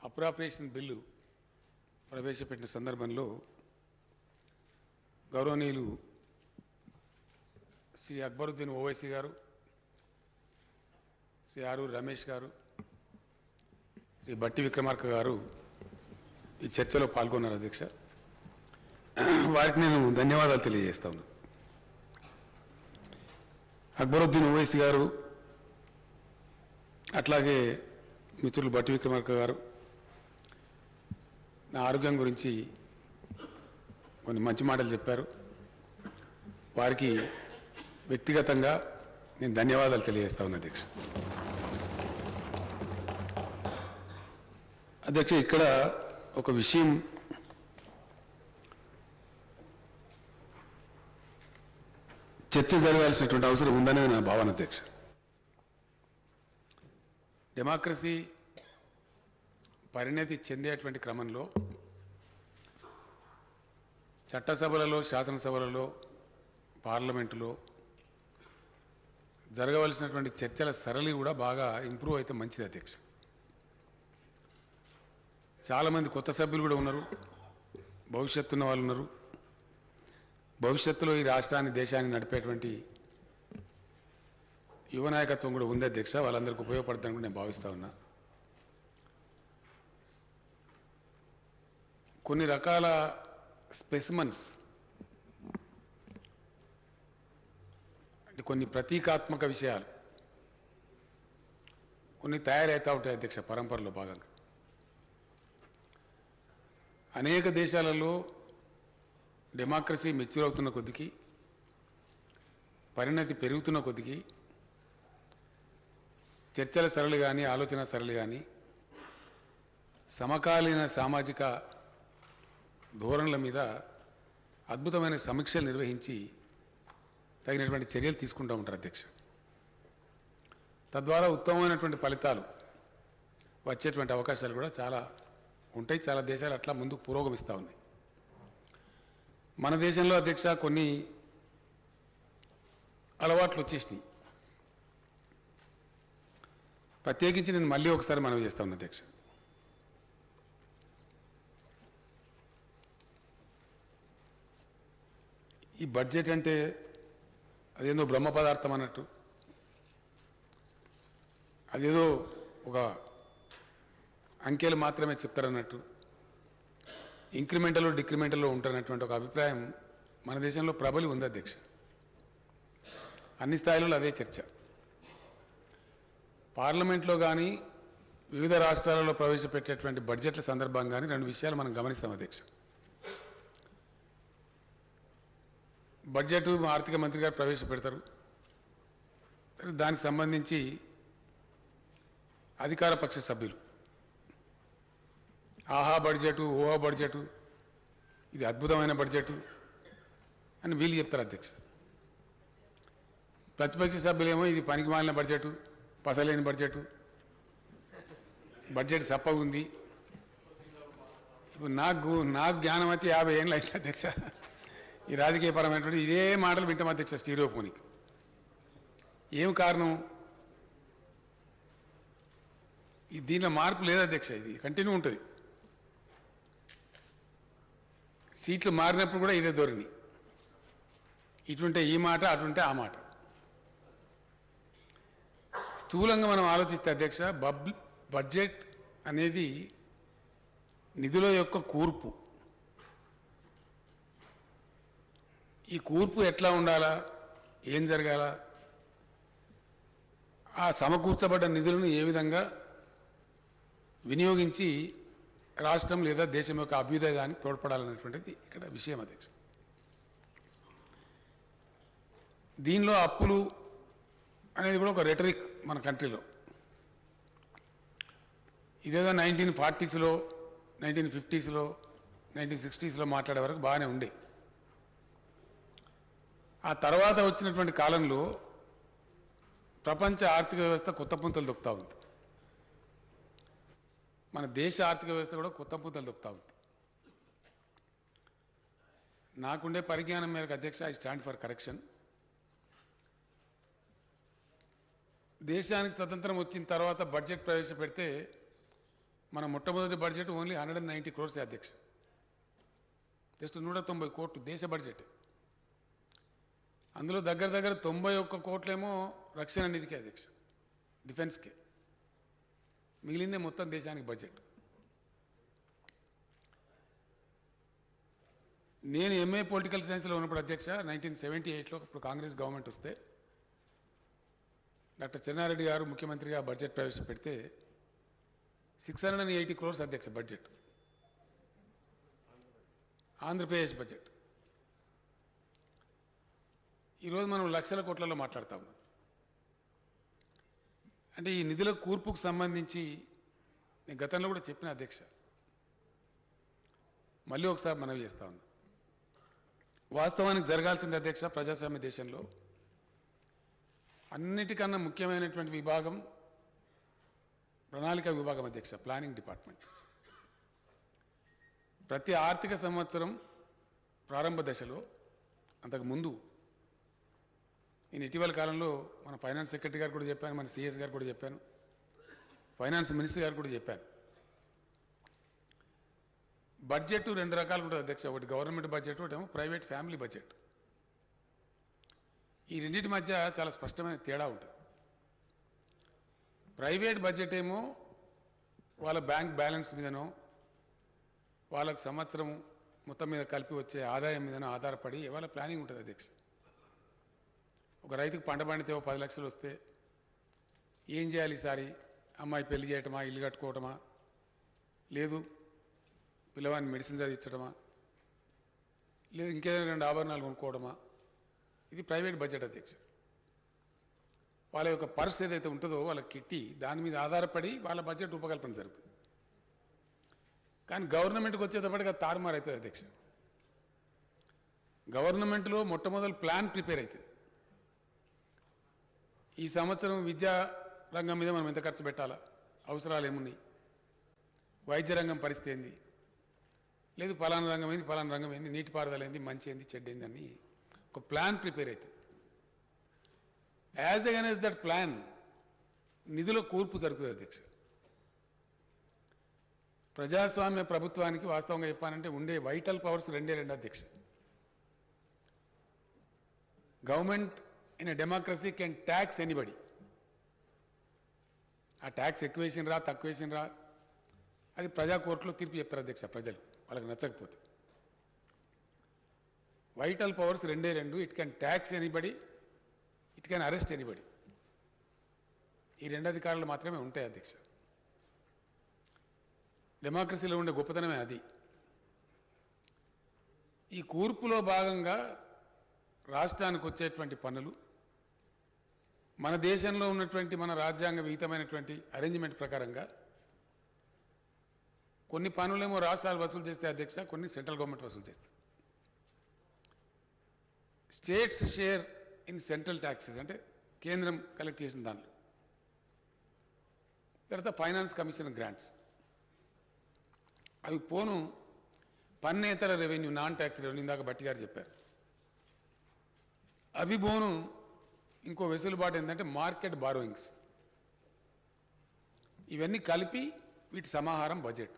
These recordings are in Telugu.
అప్రాప్రియేషన్ బిల్లు ప్రవేశపెట్టిన సందర్భంలో గౌరవనీయులు శ్రీ అక్బరుద్దీన్ ఓవైసీ గారు, శ్రీ ఆరూరి రమేష్ గారు, శ్రీ బట్టి విక్రమార్క గారు ఈ చర్చలో పాల్గొన్నారు. అధ్యక్ష, వారికి నేను ధన్యవాదాలు తెలియజేస్తా ఉన్నాను. అక్బరుద్దీన్ ఓవైసీ గారు, అట్లాగే మిత్రులు బట్టి విక్రమార్క గారు నా ఆరోగ్యం గురించి కొన్ని మంచి మాటలు చెప్పారు. వారికి వ్యక్తిగతంగా నేను ధన్యవాదాలు తెలియజేస్తా ఉన్నా. అధ్యక్ష, ఇక్కడ ఒక విషయం చర్చ జరగాల్సినటువంటి అవసరం ఉందనేది నా భావన. అధ్యక్ష, డెమోక్రసీ పరిణతి చెందేటువంటి క్రమంలో చట్టసభలలో, శాసనసభలలో, పార్లమెంటులో జరగవలసినటువంటి చర్చల సరళి కూడా బాగా ఇంప్రూవ్ అయితే మంచిది. అధ్యక్ష, చాలామంది కొత్త సభ్యులు కూడా ఉన్నారు, భవిష్యత్తున్న వాళ్ళు ఉన్నారు. భవిష్యత్తులో ఈ రాష్ట్రాన్ని, దేశాన్ని నడిపేటువంటి యువ నాయకత్వం కూడా ఉంది. అధ్యక్ష, వాళ్ళందరికీ ఉపయోగపడుతుందని కూడా నేను భావిస్తా ఉన్నా. కొన్ని రకాల స్పెసిమన్స్ అంటే కొన్ని ప్రతీకాత్మక విషయాలు కొన్ని తయారవుతూ ఉంటాయి. అధ్యక్ష, పరంపరలో భాగంగా అనేక దేశాలలో డెమోక్రసీ మెచ్యూర్ అవుతున్న కొద్దికి, పరిణతి పెరుగుతున్న కొద్దికి చర్చల సరళి కానీ, ఆలోచన సరళి కానీ, సమకాలీన సామాజిక ధోరణుల మీద అద్భుతమైన సమీక్షలు నిర్వహించి తగినటువంటి చర్యలు తీసుకుంటూ ఉంటారు. అధ్యక్ష, తద్వారా ఉత్తమమైనటువంటి ఫలితాలు వచ్చేటువంటి అవకాశాలు కూడా చాలా ఉంటాయి. చాలా దేశాలు అట్లా ముందుకు పురోగమిస్తూ ఉన్నాయి. మన దేశంలో అధ్యక్ష కొన్ని అలవాట్లు వచ్చేసినాయి. ప్రత్యేకించి నేను మళ్ళీ ఒకసారి మనవి చేస్తా ఉన్నా. అధ్యక్ష, ఈ బడ్జెట్ అంటే అదేదో బ్రహ్మ పదార్థం అన్నట్టు, అదేదో ఒక అంకెలు మాత్రమే చెప్తారన్నట్టు, ఇంక్రిమెంటల్లో డిక్రిమెంటల్లో ఉంటారన్నటువంటి ఒక అభిప్రాయం మన దేశంలో ప్రబలి ఉంది. అధ్యక్ష, అన్ని స్థాయిలలో అదే చర్చ. పార్లమెంట్లో కానీ, వివిధ రాష్ట్రాలలో ప్రవేశపెట్టేటువంటి బడ్జెట్ల సందర్భంగా కానీ రెండు విషయాలు మనం గమనిస్తాం. అధ్యక్ష, బడ్జెట్ ఆర్థిక మంత్రి గారు ప్రవేశపెడతారు. దానికి సంబంధించి అధికార పక్ష సభ్యులు ఆహా బడ్జెటు, ఓహా బడ్జెటు, ఇది అద్భుతమైన బడ్జెటు అని వీళ్ళు చెప్తారు. అధ్యక్ష, ప్రతిపక్ష సభ్యులేమో ఇది పనికి మాలిన బడ్జెటు, పసలేని బడ్జెటు, బడ్జెట్ సప్పగా ఉంది. ఇప్పుడు నాకు జ్ఞానం వచ్చి 50 ఏళ్ళు అయితే అధ్యక్ష, ఈ రాజకీయపరమైనటువంటి ఇదే మాటలు వింటాం. అధ్యక్ష, స్టీరియోఫోనిక్. ఏం కారణం? దీనిలో మార్పు లేదు. అధ్యక్ష, ఇది కంటిన్యూ ఉంటుంది. సీట్లు మారినప్పుడు కూడా ఇదే ధోరణి. ఇటుంటే ఈ మాట, అటుంటే ఆ మాట. స్థూలంగా మనం ఆలోచిస్తే అధ్యక్ష, బడ్జెట్ అనేది నిధుల యొక్క కూర్పు. ఈ కూర్పు ఎట్లా ఉండాలా, ఏం జరగాల, ఆ సమకూర్చబడ్డ నిధులను ఏ విధంగా వినియోగించి రాష్ట్రం లేదా దేశం యొక్క అభ్యుదయానికి తోడ్పడాలనేటువంటిది ఇక్కడ విషయం. అధ్యక్ష, దీనిలో అప్పులు అనేది కూడా ఒక రెటరిక్ మన కంట్రీలో. ఇదేదో 1940స్లో, 1950స్లో, 1960స్లో మాట్లాడే వరకు బాగానే ఉండే. ఆ తర్వాత వచ్చినటువంటి కాలంలో ప్రపంచ ఆర్థిక వ్యవస్థ కొత్త పుంతలు దొక్కుతూ ఉంది. మన దేశ ఆర్థిక వ్యవస్థ కూడా కొత్త పుంతలు దొక్కుతూ ఉంది. నాకుండే పరిజ్ఞానం మేరకు అధ్యక్ష, ఐ స్టాండ్ ఫర్ కరెక్షన్. దేశానికి స్వతంత్రం వచ్చిన తర్వాత బడ్జెట్ ప్రవేశపెడితే మన మొట్టమొదటి బడ్జెట్ ఓన్లీ 190 crores అధ్యక్ష. జస్ట్ 190 కోట్లు దేశ బడ్జెట్. అందులో దగ్గర దగ్గర 91 కోట్లేమో రక్షణ నిధికి అధ్యక్ష, డిఫెన్స్కి. మిగిలిందే మొత్తం దేశానికి బడ్జెట్. నేను ఎంఏ పొలిటికల్ సైన్స్లో ఉన్నప్పుడు అధ్యక్ష 1978లో ఇప్పుడు కాంగ్రెస్ గవర్నమెంట్ వస్తే డాక్టర్ చెన్నారెడ్డి గారు ముఖ్యమంత్రిగా బడ్జెట్ ప్రవేశపెడితే 680 crores అధ్యక్ష బడ్జెట్, ఆంధ్రప్రదేశ్ బడ్జెట్. ఈరోజు మనం లక్షల కోట్లలో మాట్లాడుతా ఉన్నాం. అంటే ఈ నిధుల కూర్పుకు సంబంధించి నేను గతంలో కూడా చెప్పిన అధ్యక్ష, మళ్ళీ ఒకసారి మనవి చేస్తా ఉన్నా. వాస్తవానికి జరగాల్సింది అధ్యక్ష, ప్రజాస్వామ్య దేశంలో అన్నిటికన్నా ముఖ్యమైనటువంటి విభాగం ప్రణాళిక విభాగం అధ్యక్ష, ప్లానింగ్ డిపార్ట్మెంట్. ప్రతి ఆర్థిక సంవత్సరం ప్రారంభ దశలో, అంతకుముందు నేను ఇటీవల కాలంలో మన ఫైనాన్స్ సెక్రటరీ గారు కూడా చెప్పాను, మన సిఎస్ గారు కూడా చెప్పాను, ఫైనాన్స్ మినిస్టర్ గారు కూడా చెప్పాను. బడ్జెట్ రెండు రకాలు ఉంటుంది అధ్యక్ష, ఒకటి గవర్నమెంట్ బడ్జెట్, ఒకటేమో ప్రైవేట్ ఫ్యామిలీ బడ్జెట్. ఈ రెండింటి మధ్య చాలా స్పష్టమైన తేడా ఉంటుంది. ప్రైవేట్ బడ్జెట్ ఏమో వాళ్ళ బ్యాంక్ బ్యాలెన్స్ మీదనో వాళ్ళకు సంవత్సరం మొత్తం మీద కలిపి వచ్చే ఆదాయం మీదనో ఆధారపడి వాళ్ళ ప్లానింగ్ ఉంటుంది అధ్యక్ష. ఒక రైతుకు పంట పండితే 10 లక్షలు వస్తే ఏం చేయాలి ఈసారి? అమ్మాయి పెళ్లి చేయటమా, ఇల్లు కట్టుకోవటమా, లేదు పిల్లవాడిని మెడిసిన్ చదివించడమా, లేదు ఇంకేదైనా 2 ఆభరణాలు కొనుక్కోవడమా? ఇది ప్రైవేట్ బడ్జెట్ అధ్యక్ష. వాళ్ళ యొక్క పర్స్ ఏదైతే ఉంటుందో వాళ్ళ కిట్టి, దాని మీద ఆధారపడి వాళ్ళ బడ్జెట్ రూపకల్పన జరుగుతుంది. కానీ గవర్నమెంట్కి వచ్చేటప్పటికి అది తారుమారు అవుతుంది అధ్యక్ష. గవర్నమెంట్లో మొట్టమొదటి ప్లాన్ ప్రిపేర్ అవుతుంది. ఈ సంవత్సరం విద్యా రంగం మీద మనం ఎంత ఖర్చు పెట్టాలా, అవసరాలు ఏమున్నాయి, వైద్య రంగం పరిస్థితి ఏంది, లేదు ఫలానా రంగం ఏంది, ఫలానా రంగం ఏంది, నీటిపారుదల ఏంది, మంచి ఏంది, చెడ్డ ఏంది అని ఒక ప్లాన్ ప్రిపేర్ అవుతుంది. యాజ్ అగైన్స్ దట్ ప్లాన్ నిధుల కూర్పు జరుగుతుంది అధ్యక్ష. ప్రజాస్వామ్య ప్రభుత్వానికి వాస్తవంగా చెప్పానంటే ఉండే వైటల్ పవర్స్ రెండే అధ్యక్ష. Government in a democracy can tax anybody. ఆ ట్యాక్స్ ఎక్కువ వేసినరా తక్కువ వేసినరా అది ప్రజా కోర్టులో తీర్పు చెప్తారు అధ్యక్ష, ప్రజలు వాళ్ళకి నచ్చకపోతే. వైటల్ పవర్స్ రెండే రెండు, it can tax anybody, it can arrest anybody. ఈ రెండు అధికారులు మాత్రమే ఉంటాయి అధ్యక్ష. డెమోక్రసీలో ఉండే గొప్పతనమే అది. ఈ కూర్పులో భాగంగా రాష్ట్రానికి వచ్చేటువంటి పన్నులు మన దేశంలో ఉన్నటువంటి మన రాజ్యాంగ విహితమైనటువంటి అరేంజ్మెంట్ ప్రకారంగా కొన్ని పన్నులేమో రాష్ట్రాలు వసూలు చేస్తే అధ్యక్ష, కొన్ని సెంట్రల్ గవర్నమెంట్ వసూలు చేస్తుంది. States share in central taxes అంటే కేంద్రం కలెక్ట్ చేసిన దాంట్లో. తర్వాత ఫైనాన్స్ కమిషన్ గ్రాంట్స్, అవి పోను పన్నేతర రెవెన్యూ, నాన్ ట్యాక్స్ రెవెన్యూ, ఇందాక భట్టి గారు చెప్పారు. అవి పోను ఇంకో వెసులుబాటు ఏంటంటే మార్కెట్ బారోయింగ్స్. ఇవన్నీ కలిపి వీటి సమాహారం బడ్జెట్.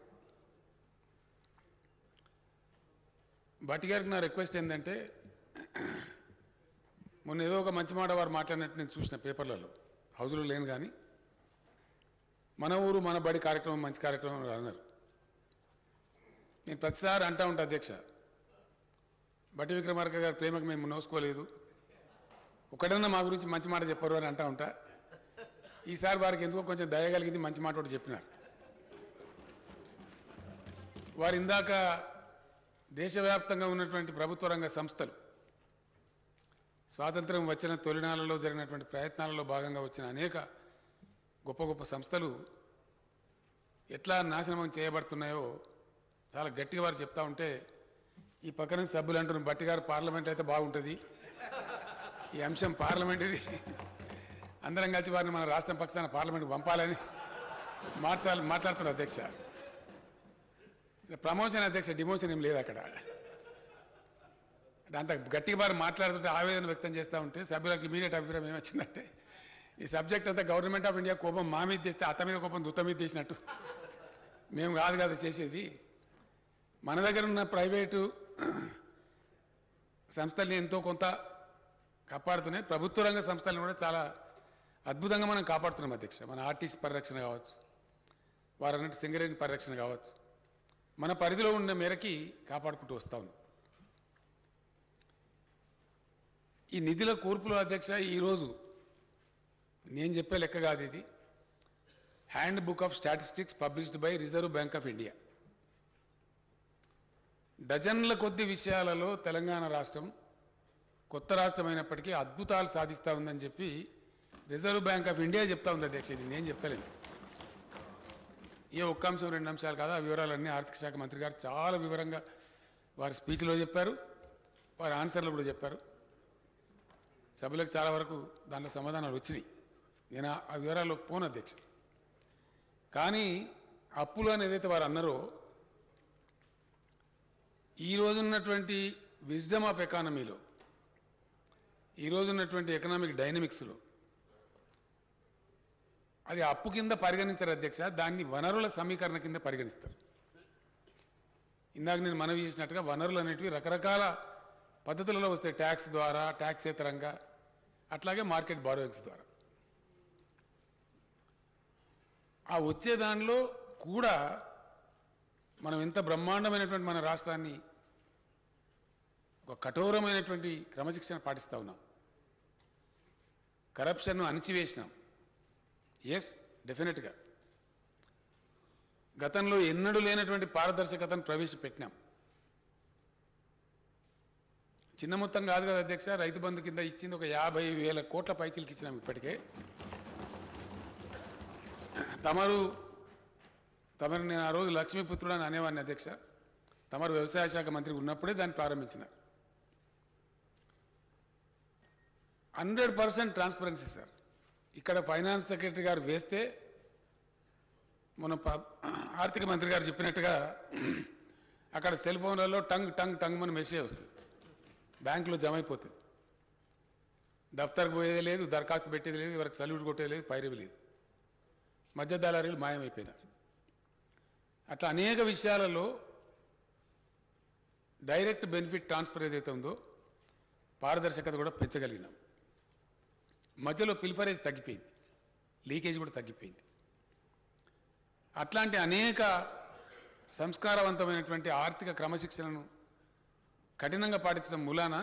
భట్టి గారికి నా రిక్వెస్ట్ ఏంటంటే, మొన్న ఏదో ఒక మంచి మాట వారు మాట్లాడినట్టు నేను చూసిన పేపర్లలో, హౌస్లో లేను కానీ, మన ఊరు మన బడి కార్యక్రమం మంచి కార్యక్రమం అన్నారు. నేను ప్రతిసారి అంటా ఉంటా అధ్యక్ష, భట్టి విక్రమార్క గారి ప్రేమకు మేము నోసుకోలేదు, ఒకడన్నా మా గురించి మంచి మాట చెప్పరు అని అంటా ఉంటా. ఈసారి వారికి ఎందుకో కొంచెం దయ కలిగింది, మంచి మాట ఒకటి చెప్పినారు. వారు ఇందాక దేశవ్యాప్తంగా ఉన్నటువంటి ప్రభుత్వ రంగ సంస్థలు స్వాతంత్రం వచ్చిన తొలినాళ్లలో జరిగినటువంటి ప్రయత్నాలలో భాగంగా వచ్చిన అనేక గొప్ప గొప్ప సంస్థలు ఎట్లా నాశనం చేయబడుతున్నాయో చాలా గట్టిగా వారు చెప్తా ఉంటే, ఈ పక్కన సభ్యులు అంటున్నారు భట్టి గారు పార్లమెంట్ అయితే బాగుంటుంది, ఈ అంశం పార్లమెంట్ ఇది, అందరం కలిసి వారిని మన రాష్ట్రం పక్షాన పార్లమెంట్కి పంపాలని మాట్లాడుతున్నారు అధ్యక్ష. ప్రమోషన్ అధ్యక్ష, డిమోషన్ ఏం లేదు అక్కడ. అంత గట్టిగా వారు మాట్లాడుతుంటే ఆవేదన వ్యక్తం చేస్తూ ఉంటే సభ్యులకు ఇమీడియట్ అభిప్రాయం ఏమొచ్చిందంటే, ఈ సబ్జెక్ట్ అంతా గవర్నమెంట్ ఆఫ్ ఇండియా కోపం మా మీద తెస్తే అత్త మీద కోపం దుత్త మీద తీసినట్టు మేము కాదు కదా చేసేది, మన దగ్గర ఉన్న ప్రైవేటు సంస్థల్ని ఎంతో కొంత కాపాడుతున్నాయి. ప్రభుత్వ రంగ సంస్థలను కూడా చాలా అద్భుతంగా మనం కాపాడుతున్నాం అధ్యక్ష. మన ఆర్టీసీ పరిరక్షణ కావచ్చు, వారన్నట్టు సింగరేణి పరిరక్షణ కావచ్చు, మన పరిధిలో ఉన్న మేరకి కాపాడుకుంటూ వస్తా ఉన్నాం. ఈ నిధుల కూర్పులో అధ్యక్ష ఈరోజు నేను చెప్పే లెక్క కాదు ఇది. Handbook of statistics published by Reserve bank of India. డజన్ల కొద్ది విషయాలలో తెలంగాణ రాష్ట్రం కొత్త రాష్ట్రం అయినప్పటికీ అద్భుతాలు సాధిస్తూ ఉందని చెప్పి రిజర్వ్ బ్యాంక్ ఆఫ్ ఇండియా చెప్తా ఉంది అధ్యక్ష. ఇది నేను చెప్పలేదు. ఏ ఒక్క అంశం రెండు అంశాలు కాదు, ఆ వివరాలన్నీ ఆర్థిక శాఖ మంత్రి గారు చాలా వివరంగా వారి స్పీచ్లో చెప్పారు, వారి ఆన్సర్లు కూడా చెప్పారు. సభ్యులకు చాలా వరకు దాంట్లో సమాధానాలు వచ్చినాయి. నేను ఆ వివరాల్లో పోను అధ్యక్ష. కానీ అప్పులు అని ఏదైతే వారు అన్నారో, ఈ రోజున్నటువంటి విజ్డమ్ ఆఫ్ ఎకానమీలో, ఈ రోజున్నటువంటి ఎకనామిక్ డైనమిక్స్లో అది అప్పు కింద పరిగణించారు అధ్యక్ష, దాన్ని వనరుల సమీకరణ కింద పరిగణిస్తారు. ఇందాక నేను మనవి చేసినట్టుగా వనరులు అనేటివి రకరకాల పద్ధతులలో వస్తాయి. ట్యాక్స్ ద్వారా, ట్యాక్సేతరంగా, అట్లాగే మార్కెట్ బారోయింగ్స్ ద్వారా. ఆ వచ్చే దానిలో కూడా మనం ఎంత బ్రహ్మాండమైనటువంటి మన రాష్ట్రాన్ని ఒక కఠోరమైనటువంటి క్రమశిక్షణ పాటిస్తూ ఉన్నాం. కరప్షన్ను అణిచివేసినాం. ఎస్, డెఫినెట్గా గతంలో ఎన్నడూ లేనటువంటి పారదర్శకతను ప్రవేశపెట్టినాం. చిన్న మొత్తం కాదు కదా అధ్యక్ష, రైతు బంధు కింద ఇచ్చింది ఒక 50,000 కోట్ల పైచీలకి ఇచ్చినాం ఇప్పటికే. తమరు నేను ఆ రోజు లక్ష్మీపుత్రుడు అని అనేవాడిని అధ్యక్ష. తమరు వ్యవసాయ శాఖ మంత్రి ఉన్నప్పుడే దాన్ని ప్రారంభించినారు. 100% ట్రాన్స్పరెన్సీ సార్. ఇక్కడ ఫైనాన్స్ సెక్రటరీ గారు వేస్తే మన ఆర్థిక మంత్రి గారు చెప్పినట్టుగా అక్కడ సెల్ ఫోన్లలో టంగ్ టంగ్ టంగ్ మన మెసేజ్ వస్తుంది, బ్యాంకులో జమ అయిపోతుంది. దఫ్తర్కి పోయేది లేదు, దరఖాస్తు పెట్టేది లేదు, ఎవరికి సల్యూట్ కొట్టేది లేదు, పైరవి లేదు. మధ్య దళారీలు మాయమైపోయినారు. అట్లా అనేక విషయాలలో డైరెక్ట్ బెనిఫిట్ ట్రాన్స్ఫర్ ఏదైతే ఉందో పారదర్శకత కూడా పెంచగలిగినాం. మధ్యలో పిల్ఫరేజ్ తగ్గిపోయింది, లీకేజ్ కూడా తగ్గిపోయింది. అట్లాంటి అనేక సంస్కారవంతమైనటువంటి ఆర్థిక క్రమశిక్షణను కఠినంగా పాటించడం మూలాన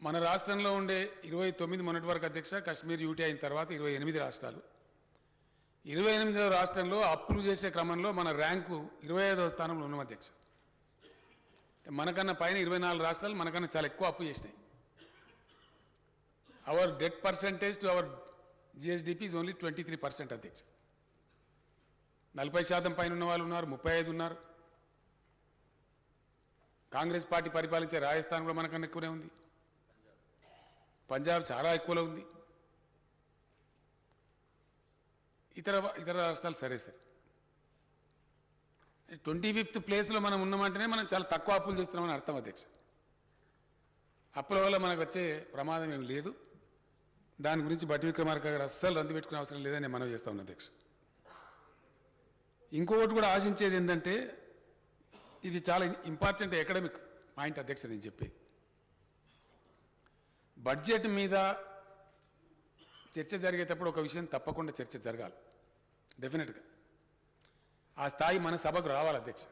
మన రాష్ట్రంలో ఉండే 29 మొన్నటి వరకు అధ్యక్ష, కశ్మీర్ యూటీ అయిన తర్వాత 28 రాష్ట్రాలు. 28వ రాష్ట్రంలో అప్పులు చేసే క్రమంలో మన ర్యాంకు 25వ స్థానంలో ఉన్నాం అధ్యక్ష. మనకన్నా పైన 24 రాష్ట్రాలు మనకన్నా చాలా ఎక్కువ అప్పు చేసినాయి. Our debt percentage to our GSDP is only 23% అధ్యక్ష. 40% పైన ఉన్న వాళ్ళు ఉన్నారు, 35 ఉన్నారు. కాంగ్రెస్ పార్టీ పరిపాలించే రాజస్థాన్ కూడా మనకన్నా ఎక్కువనే ఉంది, పంజాబ్ చాలా ఎక్కువలో ఉంది, ఇతర రాష్ట్రాలు సరే సరే. 25th ప్లేస్లో మనం ఉన్నామంటేనే మనం చాలా తక్కువ అప్పులు చేస్తున్నామని అర్థం అధ్యక్ష. అప్పుల వల్ల మనకు వచ్చే ప్రమాదం ఏం లేదు. దాని గురించి బట్టి విక్రమార్క గారు అస్సలు రంది పెట్టుకునే అవసరం లేదని నేను మనవి చేస్తా ఉన్నా అధ్యక్ష. ఇంకొకటి కూడా ఆశించేది ఏంటంటే, ఇది చాలా ఇంపార్టెంట్ ఎకడమిక్ పాయింట్ అధ్యక్ష. నేను చెప్పేది బడ్జెట్ మీద చర్చ జరిగేటప్పుడు ఒక విషయం తప్పకుండా చర్చ జరగాలి డెఫినెట్గా. ఆ స్థాయి మన సభకు రావాలి అధ్యక్ష.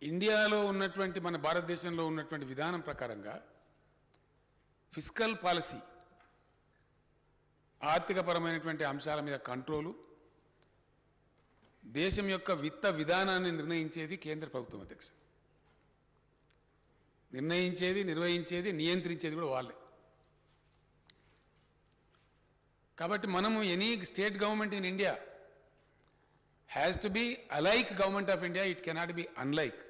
ఇండియాలో ఉన్నటువంటి, మన భారతదేశంలో ఉన్నటువంటి విధానం ప్రకారంగా ఫిస్కల్ పాలసీ, ఆర్థికపరమైనటువంటి అంశాల మీద కంట్రోలు, దేశం యొక్క విత్త విధానాన్ని నిర్ణయించేది కేంద్ర ప్రభుత్వం అధ్యక్ష. నిర్ణయించేది, నిర్వహించేది, నియంత్రించేది కూడా వాళ్ళే. కాబట్టి మనము any state government in India has to be alike government of India, it cannot be unlike.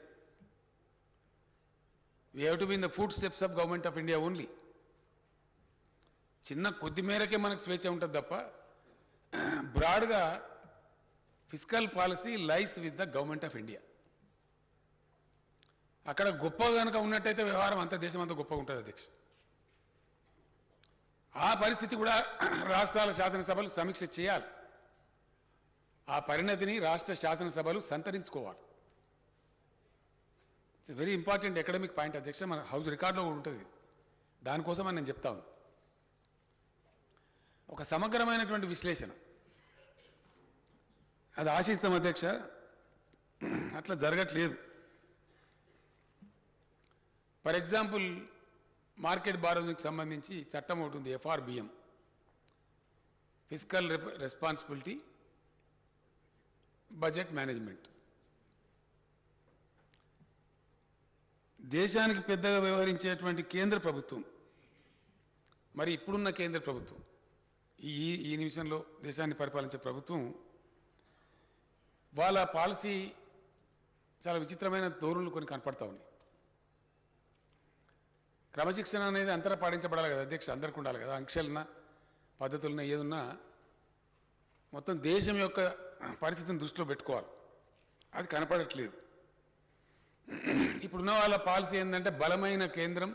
We have to be in the food steps of government of India only. చిన్న కొద్ది మేరకే మనకు స్వేచ్ఛ ఉంటుంది తప్ప బ్రాడ్గా fiscal policy lies with the government of India. అక్కడ గొప్ప కనుక ఉన్నట్టయితే వ్యవహారం అంతా దేశం అంతా గొప్పగా ఉంటుంది అధ్యక్ష. ఆ పరిస్థితి కూడా రాష్ట్రాల శాసనసభలు సమీక్ష చేయాలి. ఆ పరిణతిని రాష్ట్ర శాసనసభలు సంతరించుకోవాలి. It's very important academic point అధ్యక్ష. మన హౌస్ రికార్డులో కూడా ఉంటుంది. దానికోసం అని నేను చెప్తాను. ఒక సమగ్రమైనటువంటి విశ్లేషణ అది ఆశిస్తాం అధ్యక్ష. అట్లా జరగట్లేదు. ఫర్ ఎగ్జాంపుల్ మార్కెట్ బారోయింగ్కి సంబంధించి చట్టం ఒకటి ఉంది, FRBM, fiscal responsibility budget management. దేశానికి పెద్దగా వ్యవహరించేటువంటి కేంద్ర ప్రభుత్వం, మరి ఇప్పుడున్న కేంద్ర ప్రభుత్వం, ఈ ఈ నిమిషంలో దేశాన్ని పరిపాలించే ప్రభుత్వం, వాళ్ళ పాలసీ చాలా విచిత్రమైన ధోరణులు కొన్ని కనపడతా ఉన్నాయి. క్రమశిక్షణ అనేది అంతటా పాటించబడాలి కదా అధ్యక్ష, అందరికీ ఉండాలి కదా. ఆంక్షలున్న పద్ధతులున్న ఏదున్నా మొత్తం దేశం యొక్క పరిస్థితిని దృష్టిలో పెట్టుకోవాలి. అది కనపడట్లేదు. ఇప్పుడున్న వాళ్ళ పాలసీ ఏంటంటే బలమైన కేంద్రం,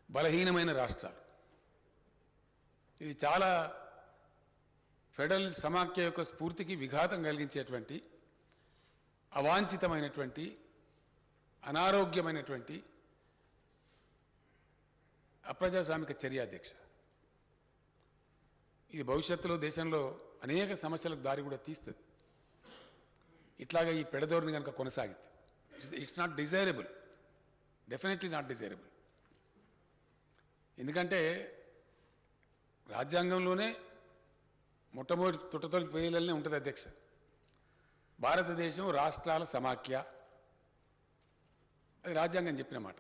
బలహీనమైన రాష్ట్రాలు. ఇది చాలా ఫెడరల్ సమాఖ్య యొక్క స్ఫూర్తికి విఘాతం కలిగించేటువంటి, అవాంఛితమైనటువంటి, అనారోగ్యమైనటువంటి అప్రజాస్వామిక చర్య అధ్యక్ష. ఇది భవిష్యత్తులో దేశంలో అనేక సమస్యలకు దారి కూడా తీస్తుంది. ఇట్లాగా ఈ పెడధోరణి కనుక కొనసాగితే it's not desirable, definitely not desirable. ఎందుకంటే రాజ్యాంగంలోనే మొట్టమొదటి తొట్టతొలి పేర్లనే ఉంటుంది అధ్యక్ష, భారతదేశం రాష్ట్రాల సమాఖ్య. అది రాజ్యాంగం చెప్పిన మాట.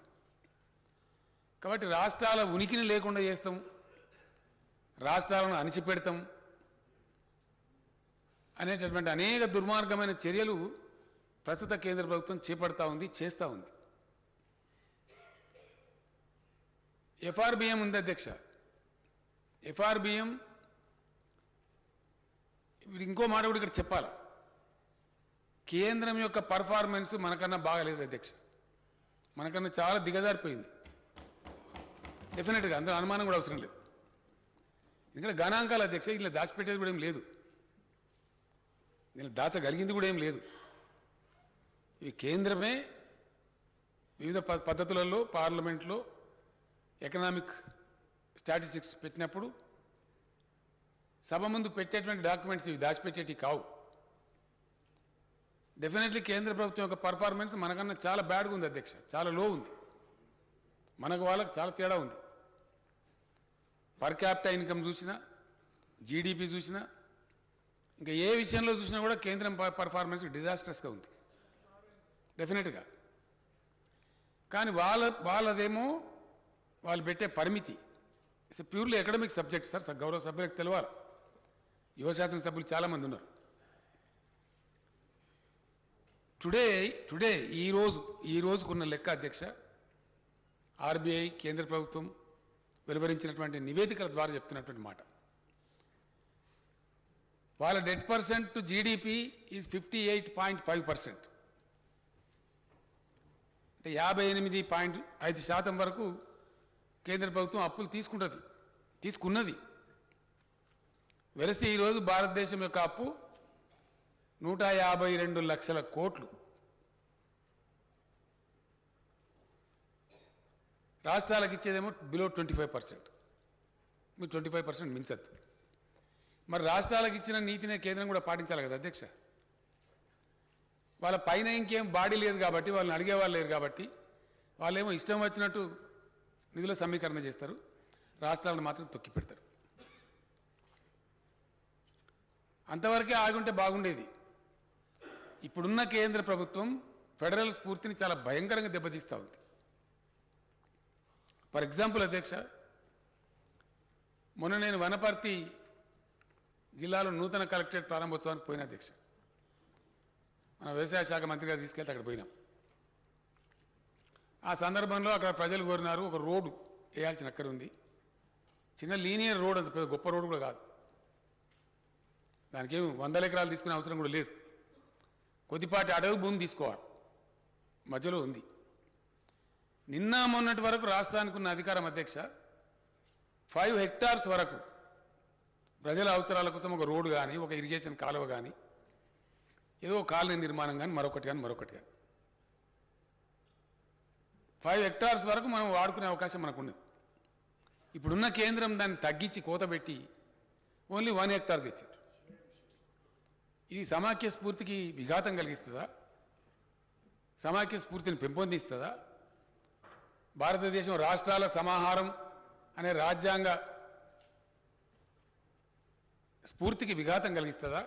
కాబట్టి రాష్ట్రాల ఉనికిని లేకుండా చేస్తాం, రాష్ట్రాలను అణిచిపెడతాం అనేటటువంటి అనేక దుర్మార్గమైన చర్యలు ప్రస్తుత కేంద్ర ప్రభుత్వం చేపడతా ఉంది, చేస్తూ ఉంది. FRBM ఉంది అధ్యక్ష. FRBM ఇంకో మాట కూడా ఇక్కడ చెప్పాలి. కేంద్రం యొక్క పర్ఫార్మెన్స్ మనకన్నా బాగాలేదు అధ్యక్ష, మనకన్నా చాలా దిగజారిపోయింది. డెఫినెట్గా అందులో అనుమానం కూడా అవసరం లేదు. ఎందుకంటే గణాంకాలు అధ్యక్ష, ఇలా దాచిపెట్టేది కూడా ఏం లేదు, దీన్ని దాచగలిగింది కూడా ఏం లేదు. ఇవి కేంద్రమే వివిధ పద్ధతులలో పార్లమెంట్లో ఎకనామిక్ స్టాటిస్టిక్స్ పెట్టినప్పుడు సభ ముందు పెట్టేటువంటి డాక్యుమెంట్స్ ఇవి దాచిపెట్టేటివి కావు. డెఫినెట్లీ కేంద్ర ప్రభుత్వం యొక్క పర్ఫార్మెన్స్ మనకన్నా చాలా బ్యాడ్గా ఉంది అధ్యక్ష, చాలా లో ఉంది. మనకు వాళ్ళకి చాలా తేడా ఉంది. పర్ క్యాపిటల్ ఇన్కమ్ చూసినా, GDP చూసినా, ఇంకా ఏ విషయంలో చూసినా కూడా కేంద్రం పర్ఫార్మెన్స్ డిజాస్టర్స్గా ఉంది డెఫినెట్గా. కానీ వాళ్ళదేమో వాళ్ళు పెట్టే పరిమితి it's purely academic subject sir. గౌరవ సభ్యులకు తెలవాలి, యువ శాసన సభ్యులు చాలామంది ఉన్నారు. టుడే ఈ రోజుకున్న లెక్క అధ్యక్ష, RBI కేంద్ర ప్రభుత్వం వెలువరించినటువంటి నివేదికల ద్వారా చెప్తున్నటువంటి మాట, వాళ్ళ debt percent to GDP is 58.5%. అంటే 58.5% వరకు కేంద్ర ప్రభుత్వం అప్పులు తీసుకున్నది. వెరసి ఈరోజు భారతదేశం యొక్క అప్పు 152 లక్షల కోట్లు. రాష్ట్రాలకు ఇచ్చేదేమో బిలో 25%. మీరు 25% మించద్దు. మరి రాష్ట్రాలకు ఇచ్చిన నీతినే కేంద్రం కూడా పాటించాలి కదా అధ్యక్ష. వాళ్ళ పైన ఇంకేం బాడీ లేదు కాబట్టి, వాళ్ళని అడిగేవాళ్ళు లేరు కాబట్టి, వాళ్ళేమో ఇష్టం వచ్చినట్టు నిధుల సమీకరణ చేస్తారు, రాష్ట్రాలను మాత్రం తొక్కి పెడతారు. అంతవరకే ఆగుంటే బాగుండేది. ఇప్పుడున్న కేంద్ర ప్రభుత్వం ఫెడరల్ స్ఫూర్తిని చాలా భయంకరంగా దెబ్బతీస్తూ ఉంది. ఫర్ ఎగ్జాంపుల్ అధ్యక్ష, మొన్న నేను వనపర్తి జిల్లాలో నూతన కలెక్టరేట్ ప్రారంభోత్సవానికి పోయిన అధ్యక్ష. మన వ్యవసాయ శాఖ మంత్రి గారు తీసుకెళ్తే అక్కడ పోయినాం. ఆ సందర్భంలో అక్కడ ప్రజలు కోరినారు, ఒక రోడ్డు వేయాల్సిన అక్కడ ఉంది. చిన్న లీనియర్ రోడ్, అంత పెద్ద గొప్ప రోడ్డు కూడా కాదు, దానికి 100 ఎకరాలు తీసుకునే అవసరం కూడా లేదు. కొద్దిపాటి అడవి భూమి తీసుకోవాలి, మధ్యలో ఉంది. నిన్న మొన్నటి వరకు రాష్ట్రానికి ఉన్న అధికారం అధ్యక్ష 5 హెక్టార్స్ వరకు ప్రజల అవసరాల కోసం ఒక రోడ్డు కానీ, ఒక ఇరిగేషన్ కాలువ కానీ ఏదో కాలనీ నిర్మాణం కానీ మరొకటి కానీ 5 హెక్టార్స్ వరకు మనం వాడుకునే అవకాశం మనకు ఉన్నది. ఇప్పుడున్న కేంద్రం దాన్ని తగ్గించి కోతబెట్టి ఓన్లీ 1 హెక్టార్ తెచ్చారు. ఇది సమాఖ్య స్ఫూర్తికి విఘాతం కలిగిస్తుందా? సమాఖ్య స్ఫూర్తిని పెంపొందిస్తుందా? భారతదేశం రాష్ట్రాల సమాహారం అనే రాజ్యాంగ స్ఫూర్తికి విఘాతం కలిగిస్తుందా?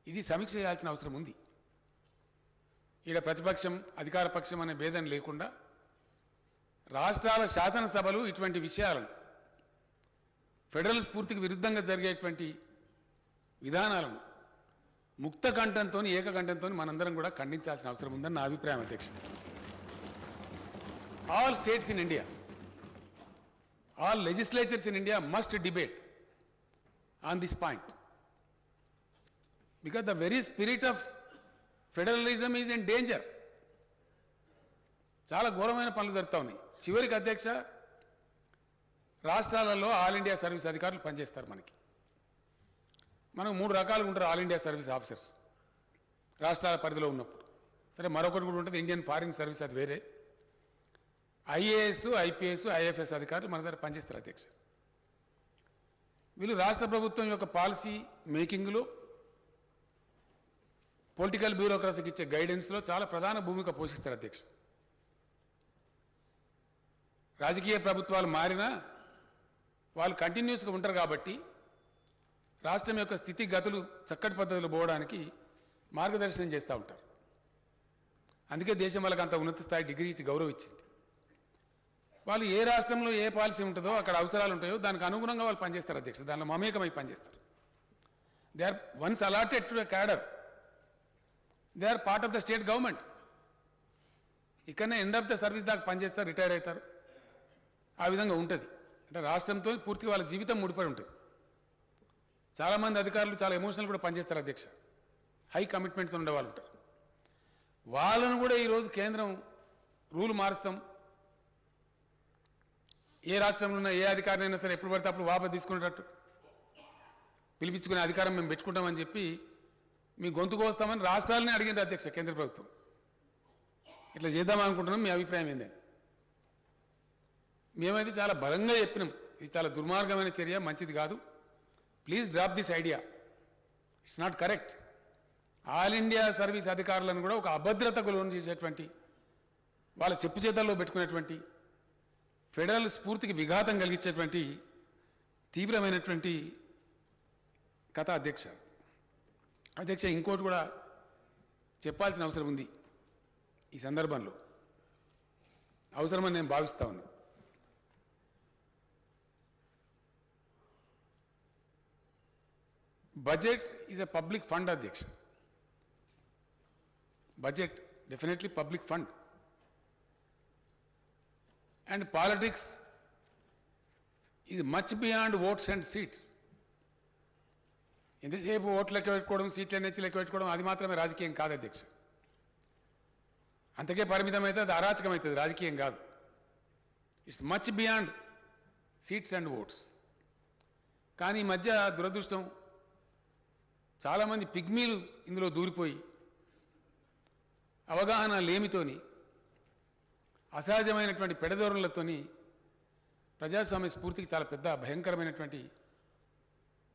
ఇది సమీక్ష చేయాల్సిన అవసరం ఉంది. ఈడ ప్రతిపక్షం అధికార పక్షం అనే భేదం లేకుండా రాష్ట్రాల శాసనసభలు ఇటువంటి విషయాలను ఫెడరల్ స్ఫూర్తికి విరుద్ధంగా జరిగేటువంటి విధానాలను ముక్త కంఠంతో ఏకకంఠంతో మనందరం కూడా ఖండించాల్సిన అవసరం ఉందని నా అభిప్రాయం అధ్యక్ష. All states in India, all legislatures in India must debate on this point, because the very spirit of federalism is in danger. చాలా ఘోరమైన పనులు జరుగుతూ ఉన్నాయి. చివరికి అధ్యక్ష, రాష్ట్రాలలో ఆల్ ఇండియా సర్వీస్ అధికారులు పనిచేస్తారు. మనకు 3 రకాలుగా ఉంటారు ఆల్ ఇండియా సర్వీస్ ఆఫీసర్స్ రాష్ట్రాల పరిధిలో ఉన్నప్పుడు. సరే, మరొకటి కూడా ఉంటుంది ఇండియన్ ఫారిన్ సర్వీస్, అది వేరే. ఐఏఎస్, ఐపీఎస్, ఐఎఫ్ఎస్ అధికారులు మన దగ్గర పనిచేస్తారు అధ్యక్ష. వీళ్ళు రాష్ట్ర ప్రభుత్వం యొక్క పాలసీ మేకింగ్లో, పొలిటికల్ బ్యూరోక్రసీకి ఇచ్చే గైడెన్స్లో చాలా ప్రధాన భూమిక పోషిస్తారు అధ్యక్ష. రాజకీయ ప్రభుత్వాలు మారినా వాళ్ళు కంటిన్యూస్గా ఉంటారు కాబట్టి రాష్ట్రం యొక్క స్థితిగతులు చక్కటి పద్ధతిలో పోవడానికి మార్గదర్శనం చేస్తూ ఉంటారు. అందుకే దేశం వాళ్ళకి అంత ఉన్నత స్థాయి డిగ్రీ ఇచ్చి గౌరవం ఇచ్చింది. వాళ్ళు ఏ రాష్ట్రంలో ఏ పాలసీ ఉంటుందో, అక్కడ అవసరాలు ఉంటాయో దానికి అనుగుణంగా వాళ్ళు పనిచేస్తారు అధ్యక్ష. దానిలో మమేకమై పనిచేస్తారు. They are once allotted to a cadre, they are part of the state government. ఇక్కడనే ఎండ్ ఆఫ్ ద సర్వీస్ దాకా పనిచేస్తారు, రిటైర్ అవుతారు. ఆ విధంగా ఉంటుంది. అంటే రాష్ట్రంతో పూర్తిగా వాళ్ళ జీవితం ముడిపడి ఉంటుంది. చాలామంది అధికారులు చాలా ఎమోషనల్ కూడా పనిచేస్తారు అధ్యక్ష. హై కమిట్మెంట్స్ ఉండే వాళ్ళు ఉంటారు. వాళ్ళను కూడా ఈరోజు కేంద్రం రూల్ మారుస్తాం, ఏ రాష్ట్రంలో ఉన్న ఏ అధికారినైనా సరే ఎప్పుడు పడితే అప్పుడు వాపసు తీసుకునేటట్టు పిలిపించుకునే అధికారం మేము పెట్టుకుంటామని చెప్పి మీ గొంతుకు వస్తామని రాష్ట్రాలని అడిగింది అధ్యక్ష కేంద్ర ప్రభుత్వం. ఇట్లా చేద్దామనుకుంటున్నాం, మీ అభిప్రాయం ఏందని. మేమైతే చాలా బలంగా చెప్పినాం, ఇది చాలా దుర్మార్గమైన చర్య, మంచిది కాదు, please drop this idea, it's not correct. All India service అధికారులను కూడా ఒక అభద్రతకు లోను చేసేటువంటి, వాళ్ళ చెప్పు చేతల్లో పెట్టుకునేటువంటి, ఫెడరల్ స్ఫూర్తికి విఘాతం కలిగించేటువంటి తీవ్రమైనటువంటి కథ అధ్యక్ష. అధ్యక్ష, ఇంకోటి కూడా చెప్పాల్సిన అవసరం ఉంది ఈ సందర్భంలో, అవసరమని నేను భావిస్తా ఉన్నాను. Budget is a public fund అధ్యక్ష. Budget definitely public fund. And politics is much beyond votes and seats. ఎంతసేపు ఓట్లు లెక్క పెట్టుకోవడం, సీట్ల నెచ్చి లెక్క పెట్టుకోవడం, అది మాత్రమే రాజకీయం కాదు అధ్యక్ష. అంతకే పరిమితమైతే అది అరాచకం అవుతుంది, రాజకీయం కాదు. It's much beyond seats and votes. కానీ ఈ మధ్య దురదృష్టం, చాలామంది పిగ్మీలు ఇందులో దూరిపోయి అవగాహన లేమితోని, అసహజమైనటువంటి పెడధోరణులతోని ప్రజాస్వామ్య స్ఫూర్తికి చాలా పెద్ద భయంకరమైనటువంటి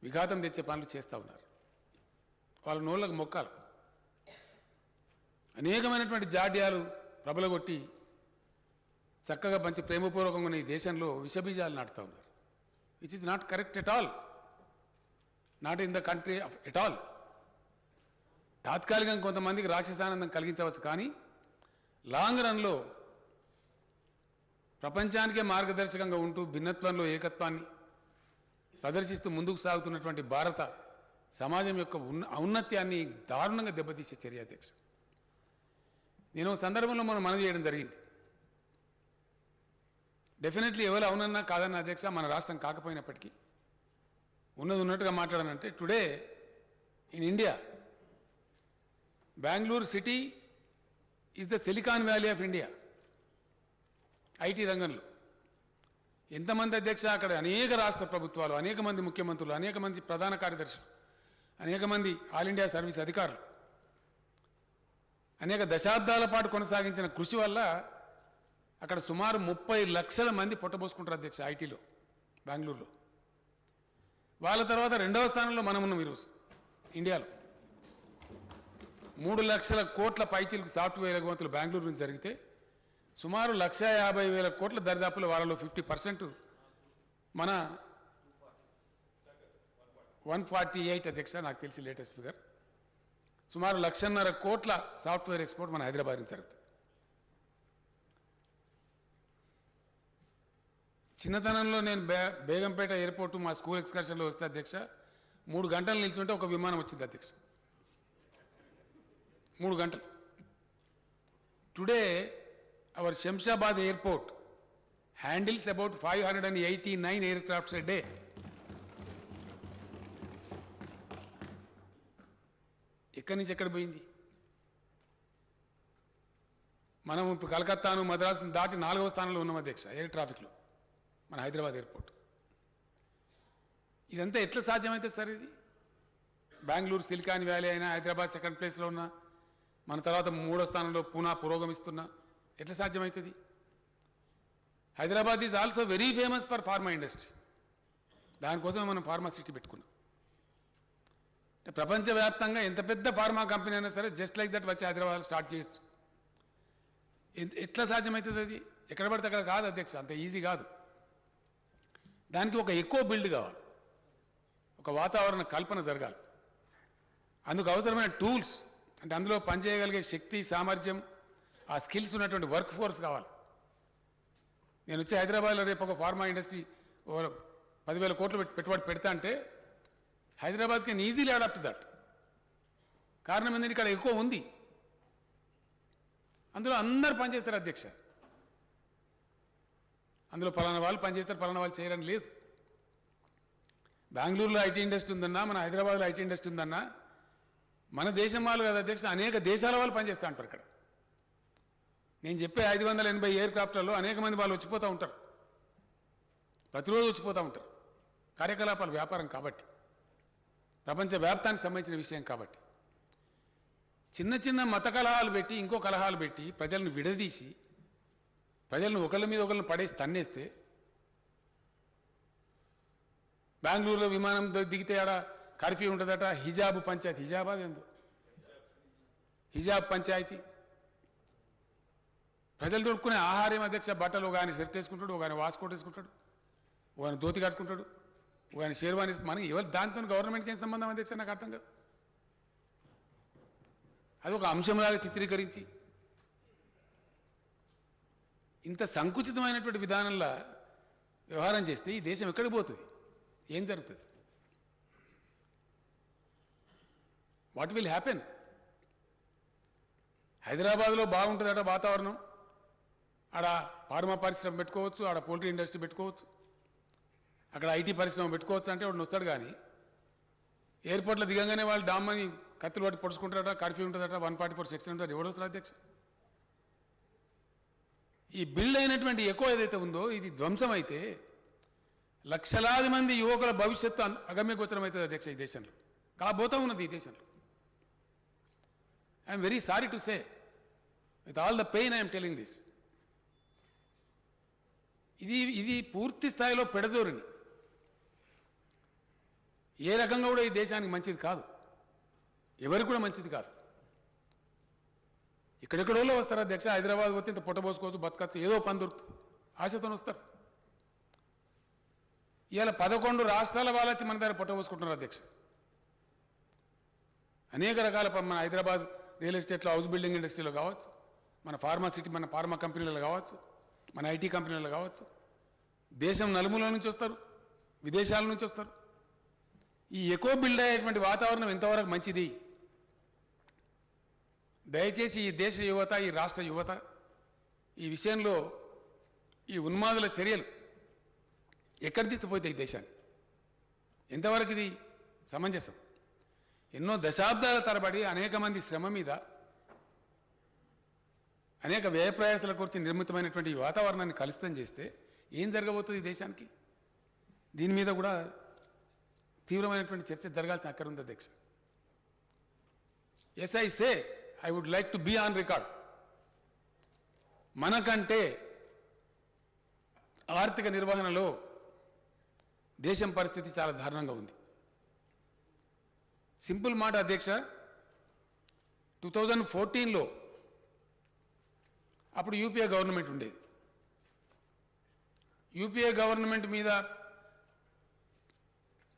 విఘాతం తెచ్చే పనులు చేస్తూ ఉన్నారు. వాళ్ళ నోళ్ళకు మొక్కాలు. అనేకమైనటువంటి జాడ్యాలు ప్రబలగొట్టి చక్కగా మంచి ప్రేమపూర్వకంగా ఈ దేశంలో విషబీజాలు నాటుతూ ఉన్నారు. Which is not correct at all, not in the country of at all. తాత్కాలికంగా కొంతమందికి రాక్షసానందం కలిగించవచ్చు, కానీ లాంగ్ రన్లో ప్రపంచానికే మార్గదర్శకంగా ఉంటూ భిన్నత్వంలో ఏకత్వాన్ని ప్రదర్శిస్తూ ముందుకు సాగుతున్నటువంటి భారత సమాజం యొక్క ఔన్నత్యాన్ని దారుణంగా దెబ్బతీసే చర్య అధ్యక్ష. నేను సందర్భంలో మనం మనవి చేయడం జరిగింది. డెఫినెట్లీ ఎవరు అవునన్నా కాదన్నా అధ్యక్ష, మన రాష్ట్రం కాకపోయినప్పటికీ ఉన్నది ఉన్నట్టుగా మాట్లాడానంటే, today in India Bengaluru city is the silicon valley of India. IT రంగంలో ఎంతమంది అధ్యక్ష, అక్కడ అనేక రాష్ట్ర ప్రభుత్వాలు, అనేక మంది ముఖ్యమంత్రులు, అనేక మంది ప్రధాన కార్యదర్శులు, అనేక మంది ఆల్ ఇండియా సర్వీస్ అధికారులు అనేక దశాబ్దాల పాటు కొనసాగించిన కృషి వల్ల అక్కడ సుమారు 30 లక్షల మంది పొట్టబోసుకుంటారు అధ్యక్ష ఐటీలో బెంగళూరులో. వాళ్ళ తర్వాత రెండవ స్థానంలో మనం ఉన్నాం ఈరోజు ఇండియాలో. 3 లక్షల కోట్ల పైచీలకు సాఫ్ట్వేర్ ఎగుమతులు బెంగళూరు నుంచి జరిగితే సుమారు 1,50,000 కోట్ల దరిదాపుల వాళ్ళలో 50% మన 148 అధ్యక్ష నాకు తెలిసి లేటెస్ట్ ఫిగర్. సుమారు 1,50,000 కోట్ల సాఫ్ట్వేర్ ఎక్స్పోర్ట్ మన హైదరాబాద్ నుంచి జరుగుతుంది. చిన్నతనంలో నేను బేగంపేట ఎయిర్పోర్టు మా స్కూల్ ఎక్స్కర్షన్లో వస్తే అధ్యక్ష 3 గంటలు నిల్చుంటే ఒక విమానం వచ్చింది అధ్యక్ష. 3 గంటలు. Today our Shamshabad airport handles about 589 aircrafts a day. ఎక్కడి నుంచి ఎక్కడ పోయింది? మనం ఇప్పుడు కలకత్తాను మద్రాసును దాటి 4వ స్థానంలో ఉన్నాం అధ్యక్ష ఎయిర్ ట్రాఫిక్లో మన హైదరాబాద్ ఎయిర్పోర్ట్. ఇదంతా ఎట్లా సాధ్యమైతే సార్? ఇది బెంగళూరు సిలికాన్ వ్యాలీ అయినా హైదరాబాద్ సెకండ్ ప్లేస్లో ఉన్నా మన తర్వాత 3వ స్థానంలో పూనా పురోగమిస్తున్నా ఎట్లా సాధ్యమవుతుంది? Hyderabad is also very famous for pharma industry. దానికోసం మనం ఫార్మా సిటీ పెట్టుకున్నాం. ప్రపంచవ్యాప్తంగా ఎంత పెద్ద ఫార్మా కంపెనీ అయినా సరే జస్ట్ లైక్ దట్ వచ్చి హైదరాబాద్ స్టార్ట్ చేయొచ్చు. ఎట్లా సాధ్యమవుతుంది? అది ఎక్కడ పడితే అక్కడ కాదు అధ్యక్ష, అంత ఈజీ కాదు. దానికి ఒక ఎక్కువ బిల్డ్ కావాలి, ఒక వాతావరణ కల్పన జరగాలి. అందుకు అవసరమైన టూల్స్ అంటే అందులో పనిచేయగలిగే శక్తి సామర్థ్యం ఆ స్కిల్స్ ఉన్నటువంటి వర్క్ ఫోర్స్ కావాలి. నేను వచ్చి హైదరాబాద్లో రేపు ఒక ఫార్మా ఇండస్ట్రీ 10,000 కోట్లు పెట్టుబడి పెడతా అంటే Hyderabad can easily adapt that. కారణం ఏంటంటే ఇక్కడ ఎక్కువ ఉంది, అందులో అందరు పనిచేస్తారు అధ్యక్ష. అందులో పలానా వాళ్ళు పనిచేస్తారు పలానా వాళ్ళు చేయరని లేదు. బెంగళూరులో ఐటీ ఇండస్ట్రీ ఉందన్నా మన హైదరాబాద్లో ఐటీ ఇండస్ట్రీ ఉందన్నా మన దేశం వాళ్ళు కదా అధ్యక్ష, అనేక దేశాల వాళ్ళు పనిచేస్తూ ఉంటారు ఇక్కడ. నేను చెప్పే 580 ఎయిర్ క్రాఫ్ట్లలో అనేక మంది వాళ్ళు వచ్చిపోతూ ఉంటారు, ప్రతిరోజు వచ్చిపోతూ ఉంటారు. కార్యకలాపాలు వ్యాపారం కాబట్టి, ప్రపంచ వ్యాప్తానికి సంబంధించిన విషయం కాబట్టి చిన్న చిన్న మత కలహాలు పెట్టి ఇంకో కలహాలు పెట్టి ప్రజలను విడదీసి ప్రజలను ఒకళ్ళ మీద ఒకళ్ళని పడేసి తన్నేస్తే బెంగళూరులో విమానం దిగితే ఆడ కర్ఫ్యూ ఉంటుందట. హిజాబ్ పంచాయతీ, హిజాబ్ అదేందో హిజాబ్ పంచాయతీ. ప్రజలు దొరుకునే ఆహారం అధ్యక్ష, బట్టలు ఒక ఆయన సెట్ వేసుకుంటాడు, ఒక ఆయన వాస్కోట్ వేసుకుంటాడు, ఒక ఆయన ధోతి కట్టుకుంటాడు, ఒక ఆయన షేర్వాణి. మనకి ఎవరు దాంతో గవర్నమెంట్కి ఏం సంబంధం అధ్యక్ష నాకు అర్థం కాదు. అది ఒక అంశంలాగా చిత్రీకరించి ఇంత సంకుచితమైనటువంటి విధానంలో వ్యవహారం చేస్తే ఈ దేశం ఎక్కడికి పోతుంది? ఏం జరుగుతుంది? What will happen? హైదరాబాద్లో బాగుంటుందట వాతావరణం, ఆడ ఫార్మా పరిశ్రమ పెట్టుకోవచ్చు, ఆడ పోల్ట్రీ ఇండస్ట్రీ పెట్టుకోవచ్చు, అక్కడ ఐటీ పరిశ్రమ పెట్టుకోవచ్చు అంటే వాడు వస్తాడు. కానీ ఎయిర్పోర్ట్లో దిగంగానే వాళ్ళు డామ్మని కత్తులు పట్టి పొడుచుకుంటారట, కర్ఫ్యూ ఉంటుందట, 144 సెక్షన్ ఉంటుంది. ఎవడు వస్తారు అధ్యక్ష? ఈ బిల్డ్ అయినటువంటి ఎక్కువ ఏదైతే ఉందో ఇది ధ్వంసం అయితే లక్షలాది మంది యువకుల భవిష్యత్తు అగమ్యగోచరం అవుతుంది అధ్యక్ష ఈ దేశంలో. కాబోతా ఉన్నది ఈ దేశంలో. I'm very sorry to say, with all the pain I'm telling this. ఇది పూర్తి స్థాయిలో పెడదోరిని. ఏ రకంగా కూడా ఈ దేశానికి మంచిది కాదు, ఎవరికి కూడా మంచిది కాదు. ఇక్కడెక్కడో వస్తారు అధ్యక్ష, హైదరాబాద్ పోతే ఇంత పొట్టబోసుకోవచ్చు, బతకచ్చు, ఏదో పని దొరుకుతుంది, ఆశతో వస్తారు. ఇవాళ 11 రాష్ట్రాల వాళ్ళు వచ్చి మన దగ్గర పొట్టబోసుకుంటున్నారు అధ్యక్ష. అనేక రకాల మన హైదరాబాద్ రియల్ ఎస్టేట్లో, హౌస్ బిల్డింగ్ ఇండస్ట్రీలో కావచ్చు, మన ఫార్మా సిటీ, మన ఫార్మా కంపెనీలలో కావచ్చు, మన ఐటీ కంపెనీలలో కావచ్చు, దేశం నలుమూల నుంచి వస్తారు, విదేశాల నుంచి వస్తారు. ఈ ఎక్కువ బిల్డ్ అయ్యేటువంటి వాతావరణం ఎంతవరకు మంచిది? దయచేసి ఈ దేశ యువత, ఈ రాష్ట్ర యువత ఈ విషయంలో ఈ ఉన్మాదుల చర్యలు ఎక్కడ తీసుకుపోతాయి ఈ దేశాన్ని? ఎంతవరకు ఇది సమంజసం? ఎన్నో దశాబ్దాల తరబడి అనేక మంది శ్రమ మీద, అనేక వ్యయ ప్రయాసాల గురించి నిర్మితమైనటువంటి ఈ వాతావరణాన్ని కలుషితం చేస్తే ఏం జరగబోతుంది ఈ దేశానికి? దీని మీద కూడా తీవ్రమైనటువంటి చర్చ జరగాల్సిన అక్కర ఉంది అధ్యక్ష. Yes I say, I would like to be on record, మనకంటే ఆర్థిక నిర్వహణలో దేశం పరిస్థితి చాలా దారుణంగా ఉంది. సింపుల్ మాట అధ్యక్ష, 2014లో అప్పుడు యూపీఏ గవర్నమెంట్ ఉండేది. యూపీఏ గవర్నమెంట్ మీద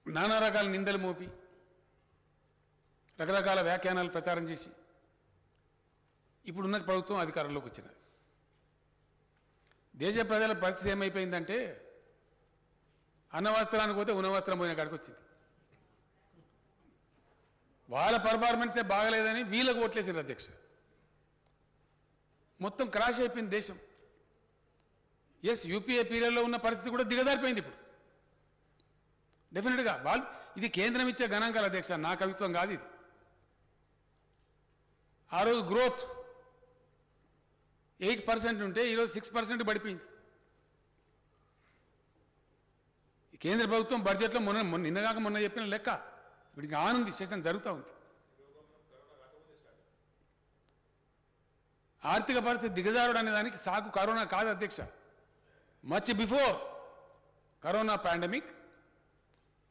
నానా రకాల నిందలు మోపి రకరకాల వ్యాఖ్యానాలు ప్రచారం చేసి ఇప్పుడున్న ప్రభుత్వం అధికారంలోకి వచ్చినది. దేశ ప్రజల పరిస్థితి ఏమైపోయిందంటే అన్నవస్త్రానికి పోతే ఉన్నవస్త్రం పోయిన కాడికి వచ్చింది. వాళ్ళ పర్ఫార్మెన్సే బాగలేదని వీళ్ళకు ఓట్లేసారు అధ్యక్ష. మొత్తం క్రాష్ అయిపోయింది దేశం. ఎస్, యూపీఏ పీరియడ్లో ఉన్న పరిస్థితి కూడా దిగజారిపోయింది ఇప్పుడు డెఫినెట్గా. వాళ్ళు ఇది కేంద్రం ఇచ్చే గణాంకాలు అధ్యక్ష, నా కవిత్వం కాదు ఇది. ఆ రోజు గ్రోత్ 8% ఉంటే ఈరోజు 6% పడిపోయింది. కేంద్ర ప్రభుత్వం బడ్జెట్లో నిన్నగాక మొన్న చెప్పిన లెక్క వీడికి ఆనంది సెషన్ జరుగుతూ ఉంది. ఆర్థిక పరిస్థితి దిగజారుడు అనే దానికి సాకు కరోనా కాదు అధ్యక్ష. Much before corona pandemic,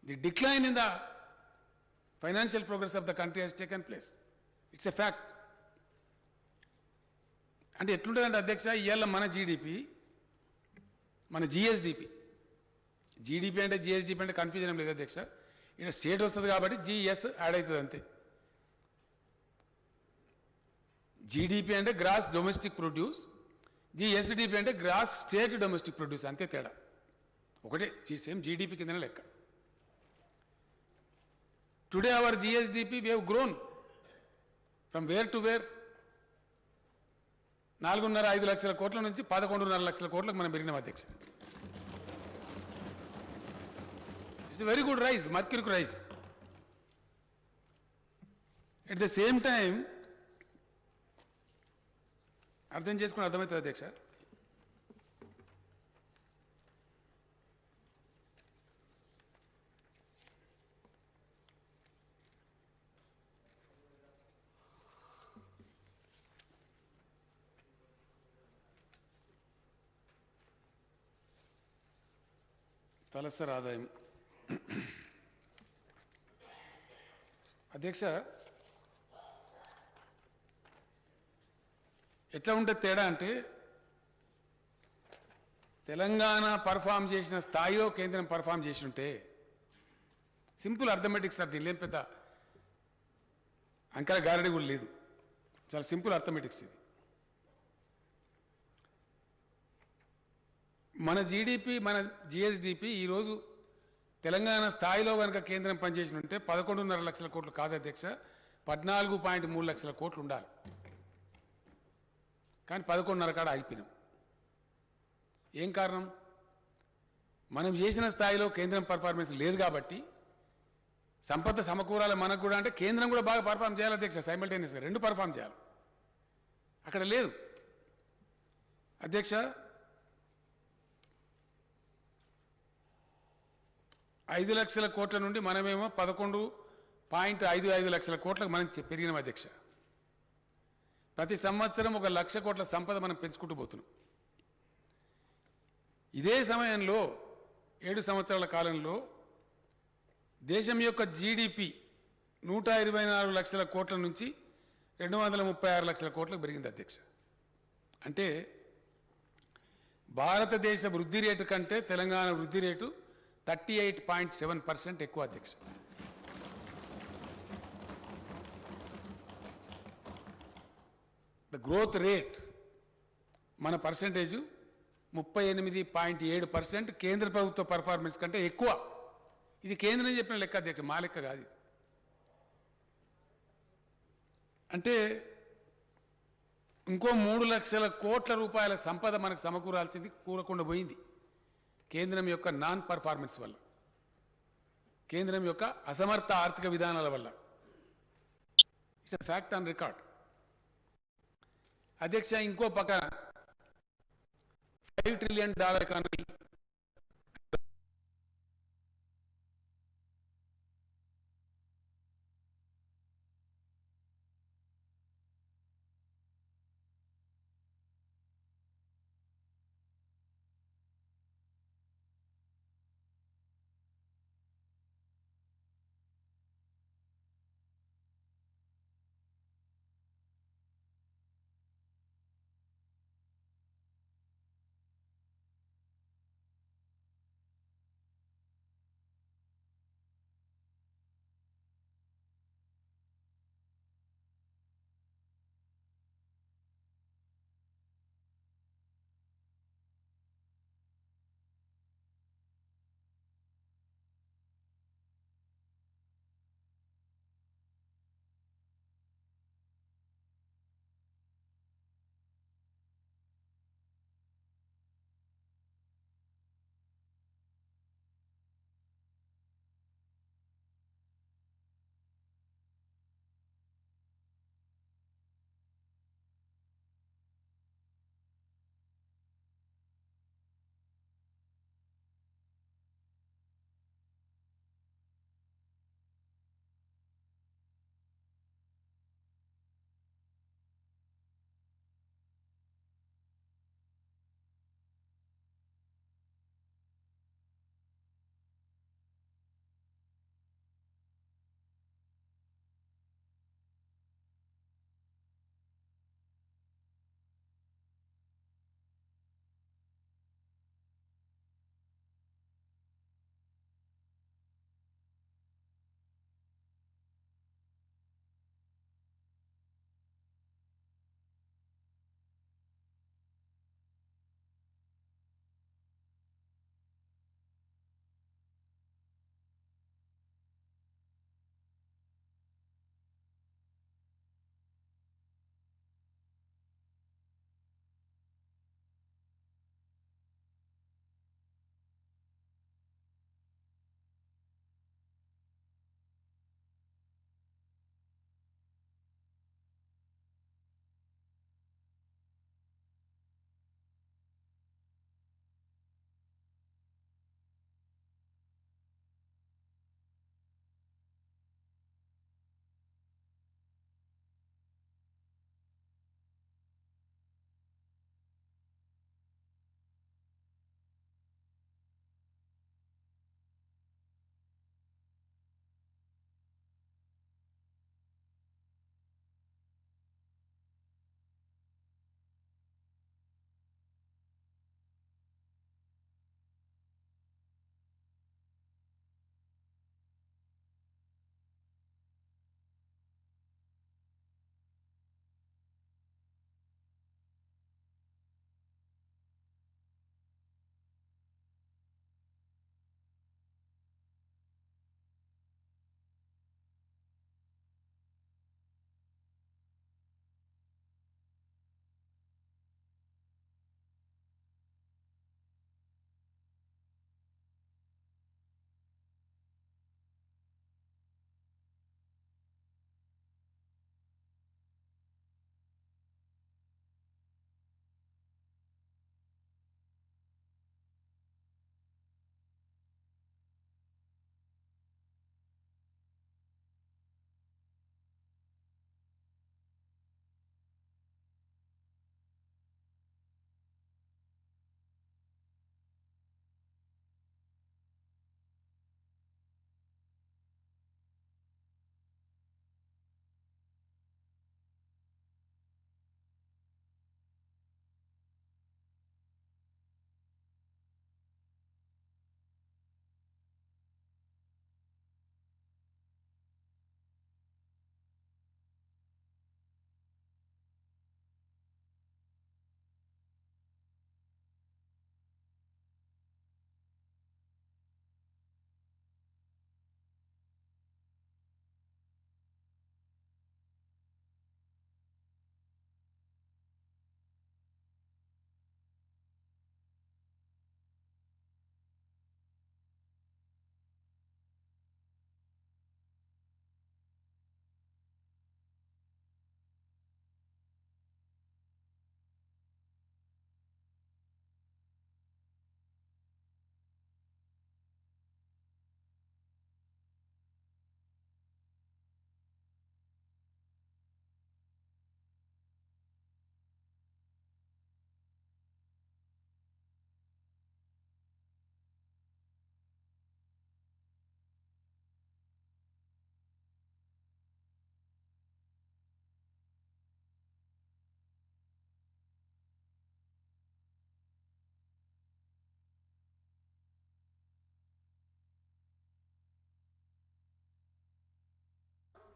the decline in the financial progress of the country has taken place. It's a fact. అంటే ఎట్లుంటుందంటే అధ్యక్ష, ఇవాళ మన జీడిపి, మన జిఎస్డిపి, జీడిపి అంటే జిఎస్డిపి అంటే కన్ఫ్యూజన్ ఏం లేదు అధ్యక్ష. ఇక్కడ స్టేట్ వస్తుంది కాబట్టి జిఎస్ యాడ్ అవుతుంది అంతే. జీడిపి అంటే గ్రాస్ డొమెస్టిక్ ప్రొడ్యూస్, జిఎస్డిపి అంటే గ్రాస్ స్టేట్ డొమెస్టిక్ ప్రొడ్యూస్, అంతే తేడా. ఒకటే, సేమ్ జీడిపి కిందనే లెక్క. Today our GSDP we have grown from where to where. 4.5 లక్షల కోట్ల నుంచి 11.5 లక్షల కోట్లకు మనం పెరిగినాం అధ్యక్ష. It's very good rise, mercuric rise. At the same time అర్థం చేసుకుని అర్థమవుతుంది అధ్యక్ష, తలసరి ఆదాయం అధ్యక్ష ఎట్లా ఉంటుంది తేడా అంటే, తెలంగాణ పర్ఫామ్ చేసిన స్థాయిలో కేంద్రం పర్ఫామ్ చేసి ఉంటే, సింపుల్ అర్థమెటిక్స్ సార్, దీనిలో పెద్ద అంకర గారడి కూడా లేదు, చాలా సింపుల్ అర్థమెటిక్స్ ఇది. మన జీడిపి, మన జిఎస్డిపి ఈరోజు తెలంగాణ స్థాయిలో కనుక కేంద్రం పనిచేసి ఉంటే 11.5 లక్షల కోట్లు కాదు అధ్యక్ష, 14.3 లక్షల కోట్లు ఉండాలి. కానీ 11.5 కాడ ఆగిపోయినాం. ఏం కారణం? మనం చేసిన స్థాయిలో కేంద్రం పర్ఫార్మెన్స్ లేదు కాబట్టి. సంపద సమకూరాలి మనకు కూడా అంటే కేంద్రం కూడా బాగా పర్ఫామ్ చేయాలి అధ్యక్ష, సైమల్టేనియస్గా రెండు పర్ఫామ్ చేయాలి. అక్కడ లేదు అధ్యక్ష. 5 లక్షల కోట్ల నుండి మనమేమో 11.55 లక్షల కోట్లకు మనం పెరిగినాం అధ్యక్ష. ప్రతి సంవత్సరం 1 లక్ష కోట్ల సంపద మనం పెంచుకుంటూ పోతున్నాం. ఇదే సమయంలో 7 సంవత్సరాల కాలంలో దేశం యొక్క జీడిపి 124 లక్షల కోట్ల నుంచి 236 లక్షల కోట్లకు పెరిగింది అధ్యక్ష. అంటే భారతదేశ వృద్ధి రేటు కంటే తెలంగాణ వృద్ధి రేటు 38.7% ఎక్కువ అధ్యక్ష. ద గ్రోత్ రేట్ మన పర్సెంటేజ్ 38.7% కేంద్ర ప్రభుత్వ పర్ఫార్మెన్స్ కంటే ఎక్కువ. ఇది కేంద్రం చెప్పిన లెక్క అధ్యక్ష, మా లెక్క కాదు. అంటే ఇంకో 3 లక్షల కోట్ల రూపాయల సంపద మనకు సమకూరాల్సింది కూరకుండా పోయింది కేంద్రం యొక్క నాన్ పర్ఫార్మెన్స్ వల్ల, కేంద్రం యొక్క అసమర్థ ఆర్థిక విధానాల వల్ల. It's a fact on record అధ్యక్ష. ఇంకో పక్కన $5 ట్రిలియన్ ఎకానమీ,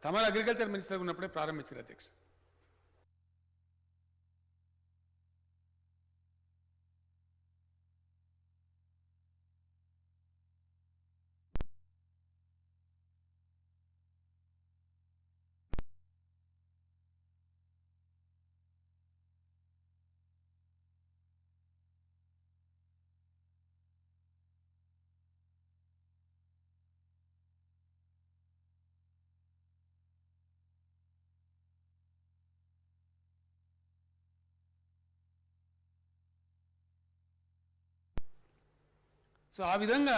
తమరు అగ్రికల్చర్ మినిస్టర్ ఉన్నప్పుడే ప్రారంభించారు అధ్యక్ష. సో ఆ విధంగా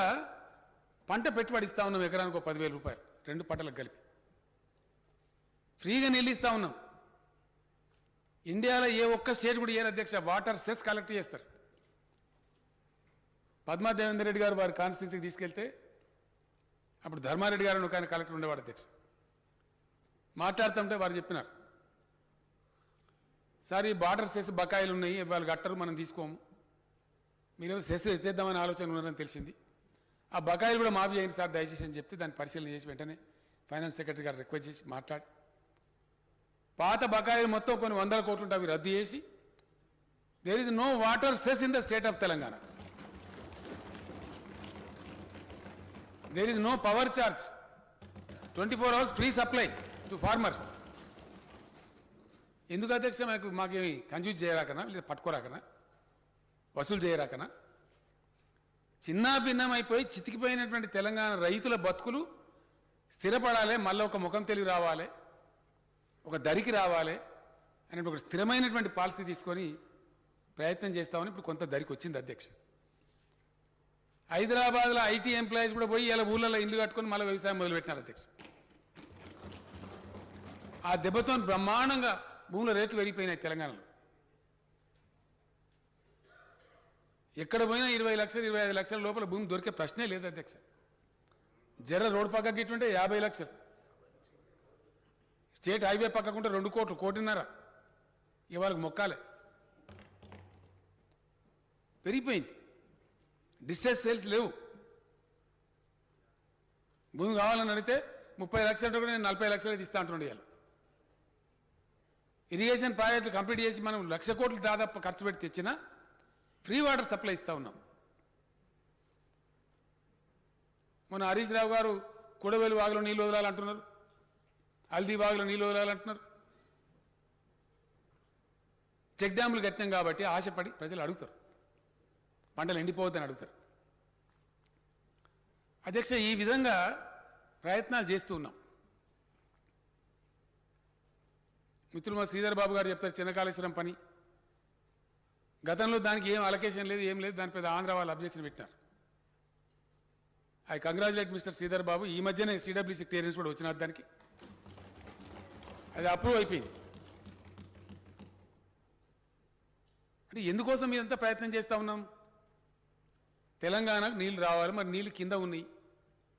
పంట పెట్టుబడి ఇస్తా ఉన్నాం, ఎకరానికి 10,000 రూపాయలు 2 పంటలకు కలిపి ఫ్రీగా నీళ్ళు ఇస్తా ఉన్నాం. ఇండియాలో ఏ ఒక్క స్టేట్ కూడా ఏరు అధ్యక్ష వాటర్ సెస్ కలెక్ట్ చేస్తారు. పద్మా దేవేందర్ రెడ్డి గారు వారి కాన్స్టిట్యూన్సీకి తీసుకెళ్తే అప్పుడు ధర్మారెడ్డి గారు ఒక ఆయన కలెక్టర్ ఉండేవాడు అధ్యక్ష. మాట్లాడుతుంటే వారు చెప్పినారు, సార్ ఈ వాటర్ సెస్ బకాయిలు ఉన్నాయి, వాళ్ళు కట్టరు, మనం తీసుకోము, మీరేమో సెస్ ఎత్తేద్దామని ఆలోచన ఉన్నారని తెలిసింది, ఆ బకాయిలు కూడా మాఫీ చేయండి సార్ దయచేసి అని చెప్తే దాన్ని పరిశీలన చేసి వెంటనే ఫైనాన్స్ సెక్రటరీ గారు రిక్వెస్ట్ చేసి మాట్లాడి పాత బకాయిలు మొత్తం కొన్ని 100 కోట్లు ఉంటే అవి రద్దు చేసి there is no water cess in the state of Telangana, there is no power charge, 24 hours free supply to farmers. ఎందుకు అధ్యక్ష మాకేమి కన్ఫ్యూజ్ చేయరాకనా లేదా పట్టుకోరాకనా వసూలు చేయరాకనా? చిన్న భిన్నమైపోయి చితికిపోయినటువంటి తెలంగాణ రైతుల బతుకులు స్థిరపడాలి, మళ్ళీ ఒక ముఖం తెలివి రావాలి, ఒక దరికి రావాలి అనే ఒక స్థిరమైనటువంటి పాలసీ తీసుకొని ప్రయత్నం చేస్తామని ఇప్పుడు కొంత దరికి వచ్చింది అధ్యక్ష. హైదరాబాద్లో ఐటీ ఎంప్లాయీస్ కూడా పోయి ఇలా ఊళ్ళలో ఇల్లు కట్టుకొని మళ్ళీ వ్యవసాయం మొదలుపెట్టినారు అధ్యక్ష. ఆ దెబ్బతో బ్రహ్మాండంగా భూముల రేట్లు పెరిగిపోయినాయి తెలంగాణలో. ఎక్కడ పోయినా 20 లక్షలు 25 లక్షల లోపల భూమి దొరికే ప్రశ్నే లేదు అధ్యక్ష. జర్ర రోడ్ పక్కకి ఇటుంటే 50 లక్షలు, స్టేట్ హైవే పక్కకుంటే 2 కోట్లు 1.5 కోట్లు ఇవాళకి మొక్కాలే. పెరిగిపోయింది, డిస్ట్రెస్ సేల్స్ లేవు. భూమి కావాలని అడిగితే 30 లక్షలు అంటే కూడా నేను 40 లక్షలు ఇస్తా అంటుండే. ఇవాళ ఇరిగేషన్ ప్రాజెక్టులు కంప్లీట్ చేసి మనం 1,00,000 కోట్లు దాదాపు ఖర్చు పెట్టి తెచ్చినా ఫ్రీ వాటర్ సప్లై ఇస్తా ఉన్నాం. మొన్న హరీష్ రావు గారు కుడవేలు వాగులో నీళ్ళు వదలాలంటున్నారు, హల్దీ వాగులో నీళ్ళు వదలాలంటున్నారు. చెక్ డ్యాములు కట్టినాం కాబట్టి ఆశపడి ప్రజలు అడుగుతారు, పంటలు ఎండిపోవద్దని అడుగుతారు. అధ్యక్ష ఈ విధంగా ప్రయత్నాలు చేస్తూ ఉన్నాం. మిత్రులు మా శ్రీధర్ బాబు గారు చెప్తారు చిన్న కాళేశ్వరం పని, గతంలో దానికి ఏం అలొకేషన్ లేదు, ఏం లేదు, దాని పెద్ద ఆంధ్ర వాళ్ళు అబ్జెక్షన్ పెట్టినారు. I congratulate mister Sridhar Babu. ఈ మధ్యనే సిడబ్ల్యూసీ క్లియరెన్స్ కూడా వచ్చిన దానికి, అది అప్రూవ్ అయిపోయింది. అంటే ఎందుకోసం ఇదంతా ప్రయత్నం చేస్తూ ఉన్నాం? తెలంగాణకు నీళ్ళు రావాలి, మరి నీళ్ళు కింద ఉన్నాయి,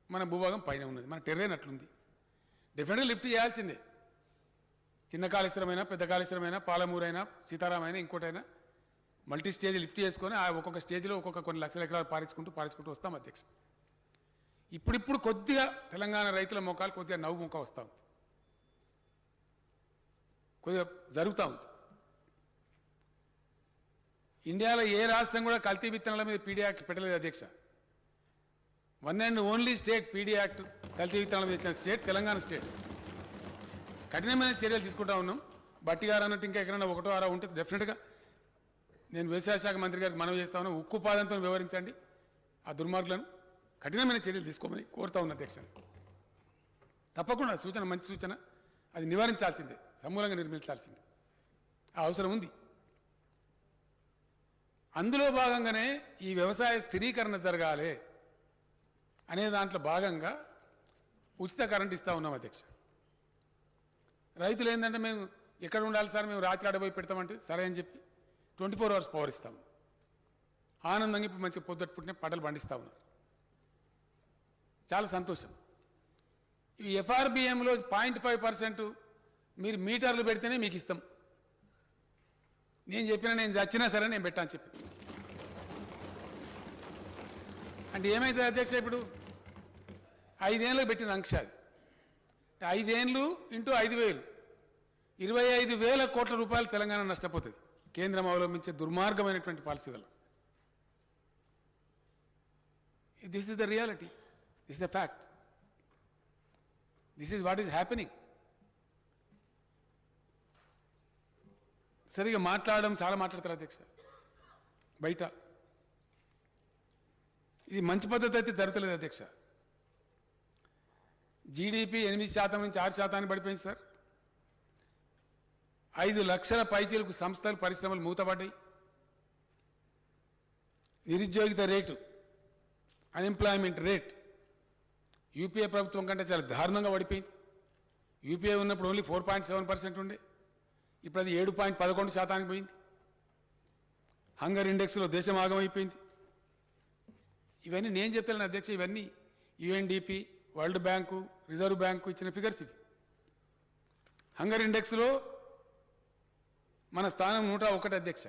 మన భూభాగం పైన ఉన్నది, మన టెర్రేన్ అట్లుంది, డెఫినెట్గా లిఫ్ట్ చేయాల్సిందే. చిన్న కాళేశ్వరమైనా పెద్ద కాళేశ్వరమైనా పాలమూరైనా సీతారామైనా ఇంకోటైనా మల్టీ స్టేజ్ లిఫ్ట్ చేసుకొని ఆ ఒక్కొక్క స్టేజ్లో ఒక్కొక్క కొన్ని లక్షల ఎకరాలు పారించుకుంటూ వస్తాం అధ్యక్ష. ఇప్పుడిప్పుడు కొద్దిగా తెలంగాణ రైతుల మొక్కలు కొద్దిగా నవ్వు మొక్క వస్తూ ఉంది, కొద్దిగా జరుగుతూ ఉంది. ఇండియాలో ఏ రాష్ట్రం కూడా కల్తీ విత్తనాల మీద పీడీ యాక్ట్ పెట్టలేదు అధ్యక్ష. One and only state PD act కల్తీ విత్తనాల మీద ఇచ్చిన స్టేట్ తెలంగాణ స్టేట్. కఠినమైన చర్యలు తీసుకుంటా ఉన్నాం. బట్టి గారు అన్నట్టు ఇంకా ఎక్కడైనా 1 6 ఉంటే డెఫినెట్గా నేను వ్యవసాయ శాఖ మంత్రి గారికి మనవి చేస్తా ఉన్నా, ఉక్కు పాదంతో వివరించండి ఆ దుర్మార్గులను, కఠినమైన చర్యలు తీసుకోమని కోరుతా ఉన్న అధ్యక్ష. తప్పకుండా సూచన, మంచి సూచన, అది నివారించాల్సిందే, సమూలంగా నిర్మించాల్సిందే, ఆ అవసరం ఉంది. అందులో భాగంగానే ఈ వ్యవసాయ స్థిరీకరణ జరగాలి అనే దాంట్లో భాగంగా ఉచిత కరెంట్ ఇస్తూ ఉన్నాం అధ్యక్ష. రైతులు ఏంటంటే మేము ఎక్కడ ఉండాలి సార్, మేము రాత్రి ఆడబోయి పెడతామంటే సరే అని చెప్పి 24 hours పవర్ ఇస్తాము. ఆనందంగా ఇప్పుడు మంచిగా పొద్దుట పుట్టిన పంటలు పండిస్తూ ఉన్నారు, చాలా సంతోషం. ఈ ఎఫ్ఆర్బిఎంలో 0.5% మీరు మీటర్లు పెడితేనే మీకు ఇస్తాం. నేను చెప్పినా నేను చచ్చినా సరే నేను పెట్టాను చెప్పి అంటే ఏమైతుంది అధ్యక్ష? ఇప్పుడు 5 ఏళ్ళకి పెట్టిన అంక్ష అది 5 ఏళ్ళు ఇంటూ 5,000 25,000 కోట్ల రూపాయలు తెలంగాణ నష్టపోతుంది కేంద్రం అవలంబించే దుర్మార్గమైనటువంటి పాలసీ వల్ల. This is the reality, this is the fact, this is what is happening. సరిగా మాట్లాడడం చాలా మాట్లాడతారు అధ్యక్ష బయట. ఇది మంచి పద్ధతి అయితే జరుగుతలేదు అధ్యక్ష. జీడిపి 8% నుంచి 6% పడిపోయింది సార్. 5 లక్షల పైచీలకు సంస్థలు పరిశ్రమలు మూతపడ్డాయి. నిరుద్యోగిత రేటు, అన్ఎంప్లాయ్మెంట్ రేట్ యూపీఏ ప్రభుత్వం కంటే చాలా దారుణంగా పడిపోయింది. యూపీఏ ఉన్నప్పుడు ఓన్లీ 4.7% ఉండే, ఇప్పుడు అది 7.11% పోయింది. హంగర్ ఇండెక్స్లో దేశం ఆగమైపోయింది. ఇవన్నీ నేను చెప్తాను అధ్యక్ష, ఇవన్నీ UNDP, world bank, reserve bank ఇచ్చిన ఫిగర్స్ ఇవి. హంగర్ ఇండెక్స్లో మన స్థానం 101 అధ్యక్ష.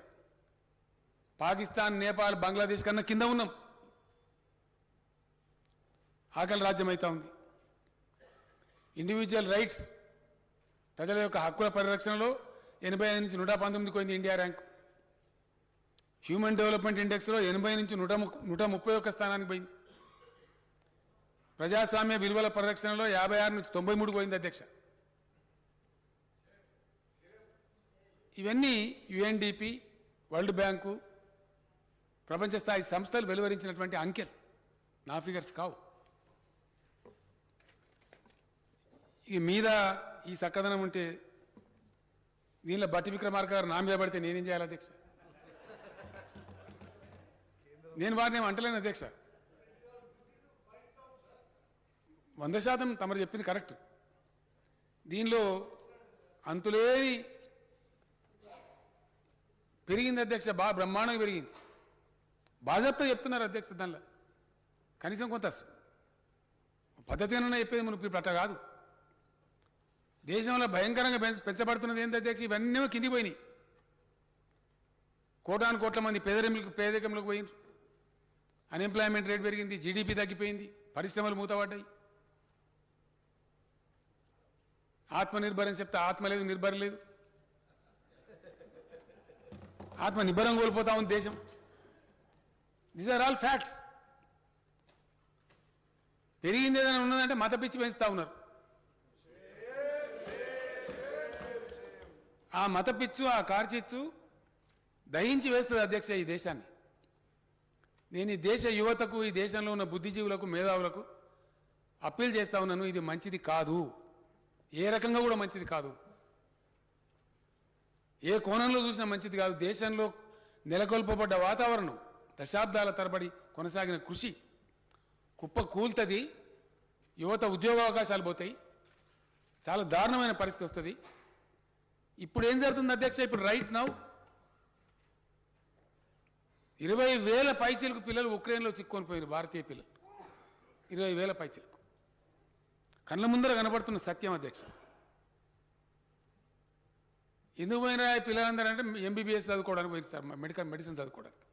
పాకిస్తాన్, నేపాల్, బంగ్లాదేశ్ కన్నా కింద ఉన్నాం. ఆకలి రాజ్యం అవుతా ఉంది. ఇండివిజువల్ రైట్స్, ప్రజల యొక్క హక్కుల పరిరక్షణలో 85 నుంచి 119 పోయింది ఇండియా ర్యాంకు. హ్యూమన్ డెవలప్మెంట్ ఇండెక్స్లో 80 నుంచి 131 స్థానానికి పోయింది. ప్రజాస్వామ్య విలువల పరిరక్షణలో 56 నుంచి 93 పోయింది అధ్యక్ష. ఇవన్నీ యుఎన్డిపి, వరల్డ్ బ్యాంకు, ప్రపంచ స్థాయి సంస్థలు వెలువరించినటువంటి అంకెలు, నా ఫిగర్స్ కావు. ఈ మీద ఈ చక్కదనం ఉంటే దీనిలో బట్టి విక్రమార్క గారు నా మీద పడితే నేనేం చేయాలి అధ్యక్ష? నేను వారిని ఏం అంటలేను అధ్యక్ష. 100% తమరు చెప్పింది కరెక్ట్. దీనిలో అంతులేని పెరిగింది అధ్యక్ష, బాగా బ్రహ్మాండంగా పెరిగింది. బాధ్యతతో చెప్తున్నారు అధ్యక్ష. దానిలో కనీసం కొంత పద్ధతిగానే చెప్పేది మనం ఇప్పుడు అట్లా కాదు. దేశంలో భయంకరంగా పెంచబడుతున్నది ఏంటి అధ్యక్ష? ఇవన్నీ కిందికి పోయినాయి. కోటాను కోట్ల మంది పేదరికంలోకి పోయినారు. అన్ఎంప్లాయ్మెంట్ రేట్ పెరిగింది, జీడిపి తగ్గిపోయింది, పరిశ్రమలు మూతపడ్డాయి. ఆత్మనిర్భర్ అని చెప్తే ఆత్మ లేదు, నిర్భర్ లేదు. ఆత్మ నిబ్బరం కోల్పోతా ఉంది దేశం. These are all facts. పెరిగింది ఏదైనా ఉన్నదంటే మత పిచ్చి పెంచుతా ఉన్నారు. ఆ మత పిచ్చు, ఆ కార్చిచ్చు దహించి వేస్తుంది అధ్యక్ష ఈ దేశాన్ని. నేను ఈ దేశ యువతకు, ఈ దేశంలో ఉన్న బుద్ధిజీవులకు, మేధావులకు అప్పీల్ చేస్తా ఉన్నాను. ఇది మంచిది కాదు, ఏ రకంగా కూడా మంచిది కాదు, ఏ కోణంలో చూసినా మంచిది కాదు. దేశంలో నెలకొల్పబడ్డ వాతావరణం, దశాబ్దాల తరబడి కొనసాగిన కృషి కుప్ప కూల్తుంది. యువత ఉద్యోగ అవకాశాలు పోతాయి. చాలా దారుణమైన పరిస్థితి వస్తుంది. ఇప్పుడు ఏం జరుగుతుంది అధ్యక్ష? ఇప్పుడు రైట్ నౌ 20,000 పైచీలకు పిల్లలు ఉక్రెయిన్లో చిక్కుకొని పోయిన భారతీయ పిల్లలు. 20,000 పైచీలకు కళ్ళ ముందర కనబడుతున్న సత్యం అధ్యక్ష. ఎందుకు పోయినా పిల్లలందరూ అంటే ఎంబీబీఎస్ చదువుకోవడానికి పోయింది సార్, మెడిసిన్ చదువుకోవడానికి.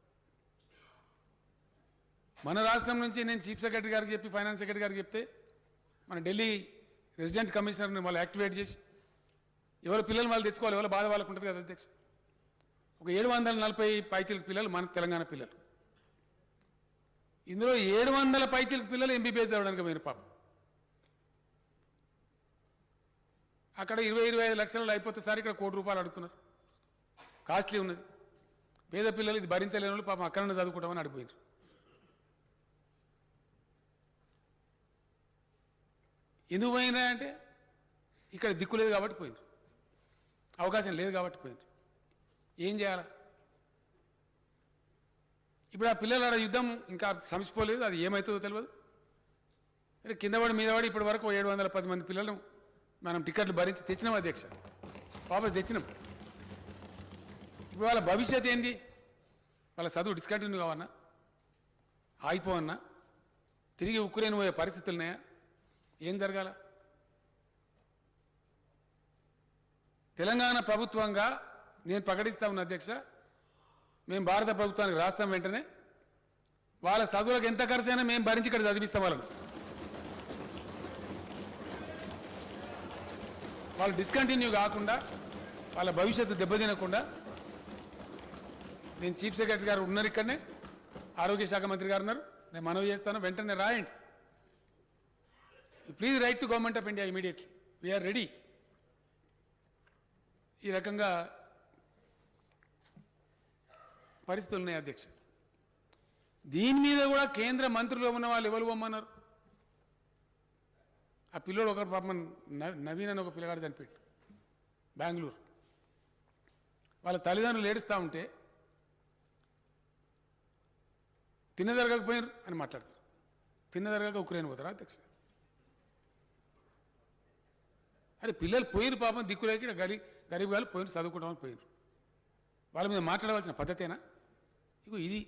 మన రాష్ట్రం నుంచి నేను చీఫ్ సెక్రటరీ గారికి చెప్పి, ఫైనాన్స్ సెక్రటరీ గారికి చెప్తే మన ఢిల్లీ రెసిడెంట్ కమిషనర్ని వాళ్ళు యాక్టివేట్ చేసి ఎవరు పిల్లలు వాళ్ళు తెచ్చుకోవాలి, ఎవరు బాధ వాళ్ళకు ఉంటుంది కదా అధ్యక్ష. ఒక 740 పైచీలకు పిల్లలు మన తెలంగాణ పిల్లలు. ఇందులో 700 పైచీలకు పిల్లలు ఎంబీబీఎస్ చదవడానికి పోయిన పాపం. అక్కడ 20-25 లక్షలు అయిపోతే సార్ ఇక్కడ ₹1 కోటి అడుగుతున్నారు. కాస్ట్లీ ఉన్నది. పేద పిల్లలు ఇది భరించలేని వాళ్ళు పాపం అక్కడ చదువుకుంటామని అడిగిపోయినారు. ఎందుకు పోయినా అంటే ఇక్కడ దిక్కు లేదు కాబట్టి పోయినారు, అవకాశం లేదు కాబట్టి పోయినారు. ఏం చేయాలి ఇప్పుడు? ఆ పిల్లల యుద్ధం ఇంకా సంసిపోలేదు, అది ఏమవుతుందో తెలియదు. కింద పడి మీద పడి ఇప్పటి వరకు 710 మంది పిల్లలను మనం టికెట్లు భరించి తెచ్చినాం అధ్యక్ష, వాపస్ తెచ్చినాం. ఇప్పుడు వాళ్ళ భవిష్యత్ ఏంది? వాళ్ళ చదువు డిస్కంటిన్యూ కావన్నా, ఆగిపోవన్నా, తిరిగి ఉక్రెయిన్ పోయే పరిస్థితులు ఉన్నాయా? ఏం జరగాల? తెలంగాణ ప్రభుత్వంగా నేను ప్రకటిస్తా ఉన్న అధ్యక్ష, మేము భారత ప్రభుత్వానికి రాస్తాం. వెంటనే వాళ్ళ చదువులకు ఎంత ఖర్చు అయినా మేము భరించి ఇక్కడ చదివిస్తాం వాళ్ళను. వాళ్ళు డిస్కంటిన్యూ కాకుండా వాళ్ళ భవిష్యత్తు దెబ్బతినకుండా నేను చీఫ్ సెక్రటరీ గారు ఉన్నారు ఇక్కడనే, ఆరోగ్య శాఖ మంత్రి గారు ఉన్నారు, నేను మనవి చేస్తాను, వెంటనే రాయండి. Please write to government of India immediately, we're ready. ఈ రకంగా పరిస్థితులు ఉన్నాయి అధ్యక్ష. దీని మీద కూడా కేంద్ర మంత్రులు ఉన్న వాళ్ళు ఎవరు పొమ్మన్నారు? ఆ పిల్లోడు ఒకరు పాపం నవీన్ అని ఒక పిల్లగాడు చనిపోయాడు బెంగళూరు. వాళ్ళ తల్లిదండ్రులు ఏడుస్తూ ఉంటే తిన్నదరగకపోయారు అని మాట్లాడతారు. తిన్నదరగక ఉక్రెయిన్ పోతారా అధ్యక్ష? అరే పిల్లలు పోయిరు పాపం, దిక్కులేకి గరీబ్ గారు పోయిరు, చదువుకుంటామని పోయిరు. వాళ్ళ మీద మాట్లాడవలసిన పద్ధతేనా? ఇగో ఇది,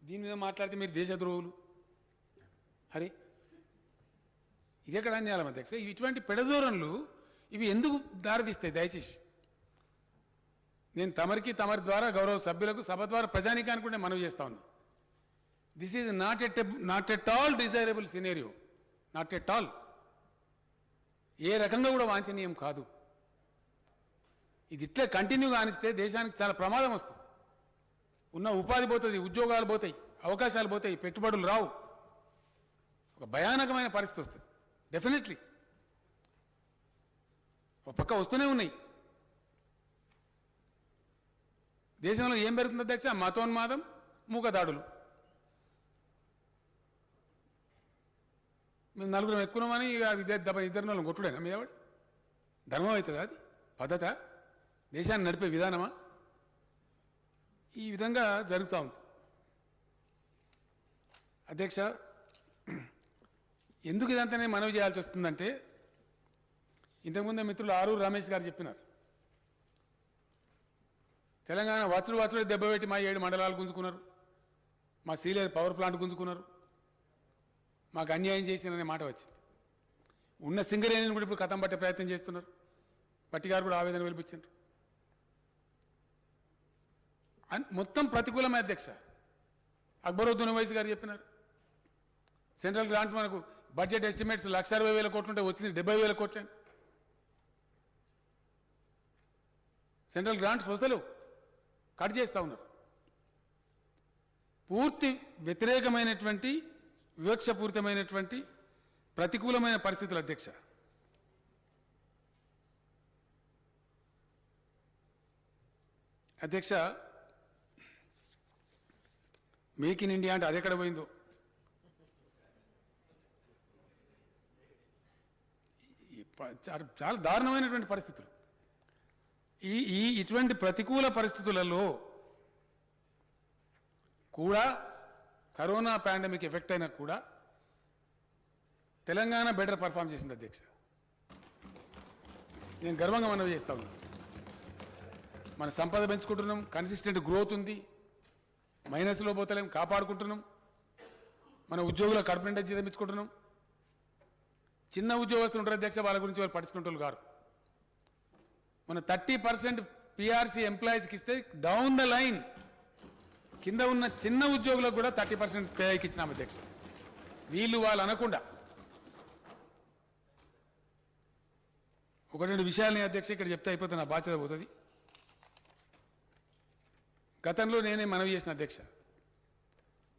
దీని మీద మాట్లాడితే మీరు దేశద్రోహులు. అరే ఇది ఎక్కడ అన్యాయం అధ్యక్ష? ఇటువంటి పెడదూరంలు ఇవి ఎందుకు దారితీస్తాయి? దయచేసి నేను తమరికి, తమరి ద్వారా గౌరవ సభ్యులకు, సభ ద్వారా ప్రజానీకానికి కూడా మనవి చేస్తా ఉన్నా. This is not at all desirable scenario, not at all. ఏ రకంగా కూడా వాంఛనీయం కాదు. ఇది ఇట్లా కంటిన్యూగా ఆనిస్తే దేశానికి చాలా ప్రమాదం వస్తుంది. ఉన్న ఉపాధి పోతుంది, ఉద్యోగాలు పోతాయి, అవకాశాలు పోతాయి, పెట్టుబడులు రావు, ఒక భయానకమైన పరిస్థితి వస్తుంది. డెఫినెట్లీ ఒక పక్క వస్తూనే ఉన్నాయి. దేశంలో ఏం పెరుగుతుంది అధ్యక్ష? మతోన్మాదం, మూకదాడులు. మేము నలుగురం ఎక్కున్నామని ఇద్దరు నలుగురు కొట్టుడేనా మీదవాడు? ధర్మం అవుతుందా? అది పద్ధత? దేశాన్ని నడిపే విధానమా? ఈ విధంగా జరుగుతూ ఉంది అధ్యక్ష. ఎందుకు ఇదంతా నేను మనవి చేయాల్సి వస్తుందంటే, ఇంతకుముందే మిత్రులు ఆరూరు రమేష్ గారు చెప్పినారు, తెలంగాణ వచుడు దెబ్బపెట్టి మా 7 మండలాలు గుంజుకున్నారు, మా సీలేరు పవర్ ప్లాంట్ గుంజుకున్నారు, మాకు అన్యాయం చేసిననే మాట వచ్చింది. ఉన్న సింగరేణిని కూడా ఇప్పుడు కథం పట్టే ప్రయత్నం చేస్తున్నారు. పట్టి గారు కూడా ఆవేదన వెలిపించారు. మొత్తం ప్రతికూలమే అధ్యక్ష. అక్బరుద్దీన్ ఓవైసీ గారు చెప్పినారు, సెంట్రల్ గ్రాంట్ మనకు బడ్జెట్ ఎస్టిమేట్స్ 1,60,000 కోట్లు ఉంటే వచ్చింది 70,000 కోట్లే. సెంట్రల్ గ్రాంట్స్ వస్తలేవు, కట్ చేస్తూ ఉన్నారు. పూర్తి వ్యతిరేకమైనటువంటి, వివక్షపూరితమైనటువంటి, ప్రతికూలమైన పరిస్థితులు అధ్యక్ష. అధ్యక్ష, మేక్ ఇన్ ఇండియా అంటే అది ఎక్కడ పోయిందో. చాలా దారుణమైనటువంటి పరిస్థితులు. ఇటువంటి ప్రతికూల పరిస్థితులలో కూడా, కరోనా పాండమిక్ ఎఫెక్ట్ అయినా కూడా తెలంగాణ బెటర్ పర్ఫామ్ చేసింది అధ్యక్ష. నేను గర్వంగా మనవి చేస్తా ఉన్నాను. మన సంపద పెంచుకుంటున్నాం, కన్సిస్టెంట్ గ్రోత్ ఉంది, మైనస్లో పోతలేం, కాపాడుకుంటున్నాం. మన ఉద్యోగుల కడుపు నిండా జీతం ఇచ్చుకుంటున్నాం. చిన్న ఉద్యోగస్తులు ఉంటారు అధ్యక్ష, వాళ్ళ గురించి వాళ్ళు పట్టించుకుంటూ గారు. మన 30% పిఆర్సీ ఎంప్లాయీస్కి ఇస్తే డౌన్ ద లైన్ కింద ఉన్న చిన్న ఉద్యోగులకు కూడా 30% పేకి ఇచ్చినాం అధ్యక్ష. వీళ్ళు వాళ్ళు అనకుండా. ఒకటి 2 విషయాలని అధ్యక్ష ఇక్కడ చెప్తే అయిపోతే నా బాధ్యత పోతుంది. గతంలో నేనే మనవి చేసిన అధ్యక్ష,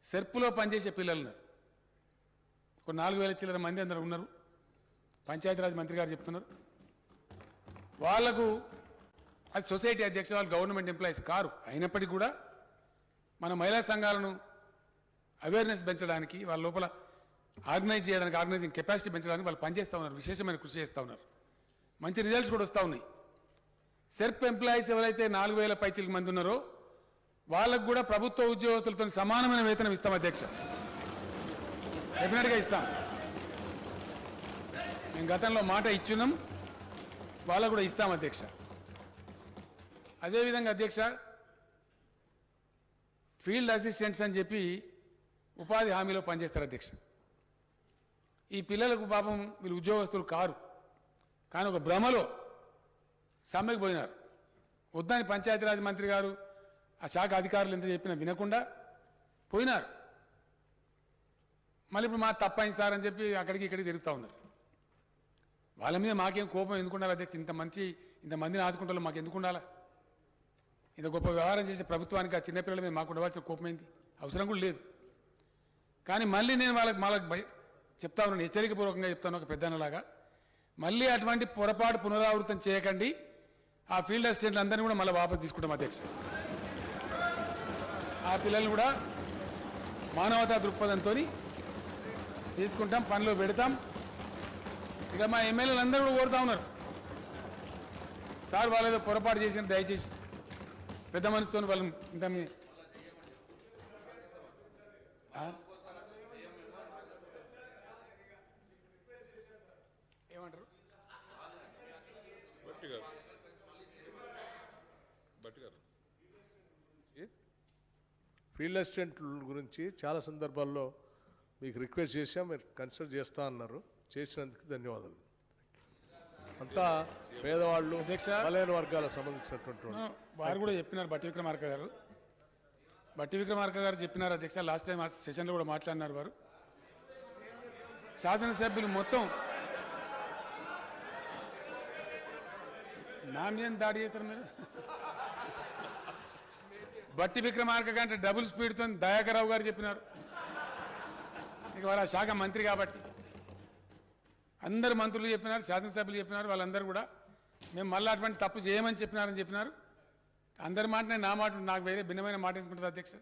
సెర్పులో పనిచేసే పిల్లలు ఒక 4,000 చిల్లర మంది అందరూ ఉన్నారు. పంచాయతీరాజ్ మంత్రి గారు చెప్తున్నారు, వాళ్లకు అది సొసైటీ అధ్యక్ష, వాళ్ళు గవర్నమెంట్ ఎంప్లాయీస్ కారు. అయినప్పటికీ కూడా మన మహిళా సంఘాలను అవేర్నెస్ పెంచడానికి, వాళ్ళ లోపల ఆర్గనైజ్ చేయడానికి, ఆర్గనైజింగ్ కెపాసిటీ పెంచడానికి వాళ్ళు పనిచేస్తూ ఉన్నారు, విశేషమైన కృషి చేస్తూ ఉన్నారు. మంచి రిజల్ట్స్ కూడా వస్తూ ఉన్నాయి. సెర్ప్ ఎంప్లాయీస్ ఎవరైతే 4,000 పైచిలకు మంది ఉన్నారో వాళ్ళకు కూడా ప్రభుత్వ ఉద్యోగస్తులతో సమానమైన వేతనం ఇస్తాం అధ్యక్ష. డెఫినెట్గా ఇస్తాం. మేము గతంలో మాట ఇచ్చున్నాం, వాళ్ళకు కూడా ఇస్తాం అధ్యక్ష. అదేవిధంగా అధ్యక్ష, ఫీల్డ్ అసిస్టెంట్స్ అని చెప్పి ఉపాధి హామీలో పనిచేస్తారు అధ్యక్ష. ఈ పిల్లలకు పాపం వీళ్ళు ఉద్యోగస్తులు కారు, కానీ ఒక భ్రమలో సమ్మెకు పోయినారు. వద్దని పంచాయతీరాజ్ మంత్రి గారు, ఆ శాఖ అధికారులు ఎంత చెప్పినా వినకుండా పోయినారు. మళ్ళీ ఇప్పుడు మా తప్పైంది సార్ అని చెప్పి అక్కడికి ఇక్కడికి తిరుగుతూ ఉన్నారు. వాళ్ళ మీద మాకేం కోపం ఎందుకు ఉండాలి అధ్యక్ష? ఇంతమందిని ఆదుకుంటాలో మాకు ఎందుకు ఉండాలా? ఇంత గొప్ప వ్యవహారం చేసే ప్రభుత్వానికి ఆ చిన్నపిల్లల మీద మాకు ఉండవలసిన కోపం ఏంది? అవసరం కూడా లేదు. కానీ మళ్ళీ నేను వాళ్ళకి చెప్తా ఉన్నాను, హెచ్చరికపూర్వకంగా చెప్తాను ఒక పెద్దన్నలాగా, మళ్ళీ అటువంటి పొరపాటు పునరావృతం చేయకండి. ఆ ఫీల్డ్ అసిస్టెంట్లు అందరినీ కూడా మళ్ళీ వాపసు తీసుకుంటాం అధ్యక్ష. ఆ పిల్లల్ని కూడా మానవతా దృక్పథంతో తీసుకుంటాం, పనిలో పెడతాం. ఇక మా ఎమ్మెల్యేలు అందరూ కూడా కోరుతా ఉన్నారు, సార్ వాళ్ళేదో పొరపాటు చేసిన దయచేసి పెద్ద మనసుతో వాళ్ళు ఇంత ఏమంటారు ఫీల్డ్ అసిస్టెంట్ గురించి చాలా సందర్భాల్లో మీకు రిక్వెస్ట్ చేశాం, మీరు కన్సిడర్ చేస్తా అన్నారు. చేసినందుకు ధన్యవాదాలు. అంతా పేదవాళ్ళు, బలైన వర్గాలకు సంబంధించినటువంటి వారు కూడా చెప్పినారు. బట్టి విక్రమార్క గారు చెప్పినారు అధ్యక్ష. లాస్ట్ టైం ఆ సెషన్లో కూడా మాట్లాడినారు వారు. శాసనసభ్యులు మొత్తం నా మీద దాడి చేస్తారు మీరు. బట్టి విక్రమార్క కంటే డబుల్ స్పీడ్తో దయాకర్రావు గారు చెప్పినారు. ఇక వారు ఆ శాఖ మంత్రి కాబట్టి అందరు మంత్రులు చెప్పినారు, శాసనసభ్యులు చెప్పినారు. వాళ్ళందరూ కూడా మేము మళ్ళీ అటువంటి తప్పు చేయమని చెప్పినారు. అందరి మాటనే నా మాట, నాకు వేరే భిన్నమైన మాట ఎందుకుంటుంది అధ్యక్ష.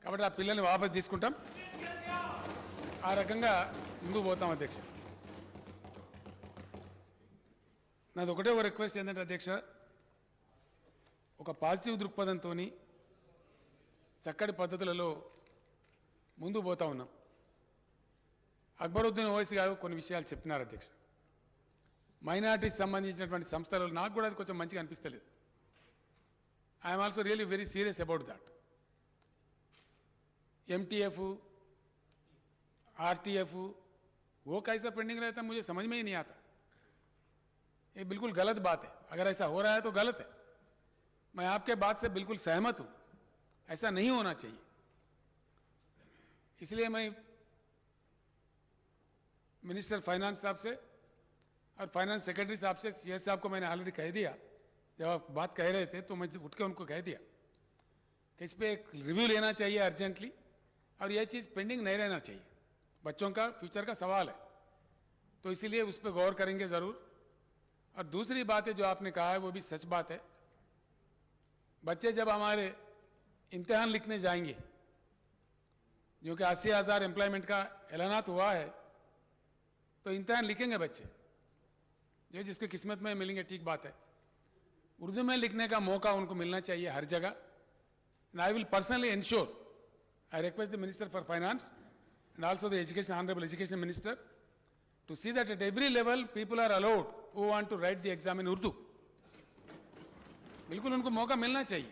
కాబట్టి ఆ పిల్లల్ని వాపసు తీసుకుంటాం, ఆ రకంగా ముందుకు పోతాం అధ్యక్ష. నాది ఒకటే ఒక రిక్వెస్ట్ ఏంటంటే అధ్యక్ష, ఒక పాజిటివ్ దృక్పథంతో చక్కటి పద్ధతులలో ముందుకు పోతా ఉన్నాం. అక్బరుద్దీన్ ఓవైసీ గారు కొన్ని విషయాలు చెప్పినారు అధ్యక్ష. మైనార్టీకి సంబంధించినటువంటి సంస్థలలో నాకు కూడా అది కొంచెం మంచిగా అనిపిస్తలేదు. I'm also really very serious about that. MTF, RTF वो कैसा पेंडिंग रहता है मुझे समझ में ही नहीं आता. ये बिल्कुल गलत बात है. अगर ऐसा हो रहा है तो गलत है. मैं आपके बात से बिल्कुल सहमत हूं, ऐसा नहीं होना चाहिए. इसलिए मैं मिनिस्टर फाइनेंस साहब से और फाइनेंस सेक्रेटरी साहब से, CS साहब को मैंने ऑलरेडी कह दिया. जब आप बात कह रहे थे तो मैं उठ के उनको कह दिया कि इस पर एक रिव्यू लेना चाहिए अर्जेंटली, और यह चीज़ पेंडिंग नहीं रहना चाहिए. बच्चों का फ्यूचर का सवाल है, तो इसीलिए उस पर गौर करेंगे ज़रूर. और दूसरी बात है जो आपने कहा है वो भी सच बात है. बच्चे जब हमारे इम्तिहान लिखने जाएंगे, जो कि 80,000 एम्प्लॉयमेंट का ऐलानात हुआ है, तो इम्तिहान लिखेंगे बच्चे, जो जिसकी किस्मत में मिलेंगे, ठीक बात है. उर्दू में लिखने का मौका उनको मिलना चाहिए हर जगह. And I will personally ensure, I request the Minister for Finance and also the Honorable Education Minister to see that at every level people are allowed who want to write the exam in Urdu. बिल्कुल उनको मौका मिलना चाहिए.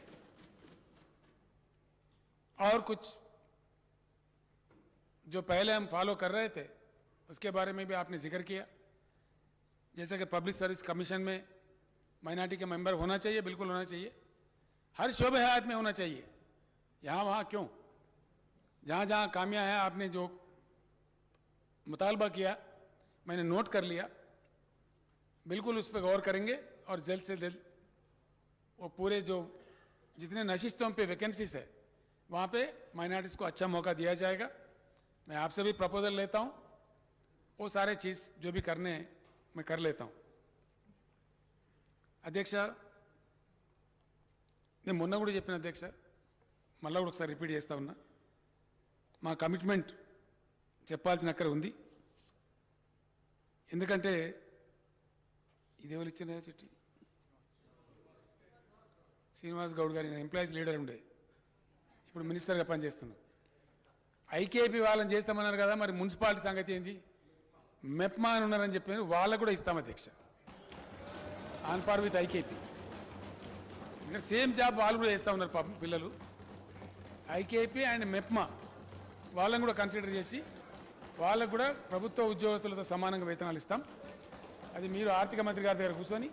और कुछ जो पहले हम फॉलो कर रहे थे उसके बारे में भी आपने जिक्र किया, जैसे कि पब्लिक सर्विस कमीशन में माइनॉरिटी के मेंबर होना चाहिए, बिल्कुल होना चाहिए. हर शोबे हयात में होना चाहिए. यहाँ वहाँ क्यों, जहाँ जहाँ कामियाँ हैं, आपने जो मुतालबा किया मैंने नोट कर लिया. बिल्कुल उस पर गौर करेंगे और जल्द से जल्द वो पूरे जो जितने नशिस्तों पे वैकेंसीज है वहाँ पे माइनॉरिटीज़ को अच्छा मौका दिया जाएगा. मैं आपसे भी प्रपोजल लेता हूँ, वो सारे चीज़ जो भी करने हैं मैं कर लेता हूँ. అధ్యక్ష, నేను మొన్న కూడా చెప్పిన అధ్యక్ష, మళ్ళీ కూడా ఒకసారి రిపీట్ చేస్తా ఉన్నా, మా కమిట్మెంట్ చెప్పాల్సిన అక్కడ ఉంది. ఎందుకంటే ఇదేవాళ్ళు ఇచ్చిన చిట్టి శ్రీనివాస్ గౌడ్ గారి ఎంప్లాయీస్ లీడర్ ఉండే, ఇప్పుడు మినిస్టర్గా పనిచేస్తున్నాం. ఐకేపీ వాళ్ళని చేస్తామన్నారు కదా, మరి మున్సిపాలిటీ సంగతి ఏంది? మెప్మా అని ఉన్నారని చెప్పారు, వాళ్ళకు కూడా ఇస్తాం అధ్యక్ష, ఆన్ పార్ విత్ ఐకేపీ. ఇంకా సేమ్ జాబ్ వాళ్ళు కూడా చేస్తూ ఉన్నారు పాపం పిల్లలు. ఐకేపీ అండ్ మెప్మా వాళ్ళని కూడా కన్సిడర్ చేసి వాళ్ళకు కూడా ప్రభుత్వ ఉద్యోగస్తులతో సమానంగా వేతనాలు ఇస్తాం. అది మీరు ఆర్థిక మంత్రి గారి దగ్గర కూర్చొని,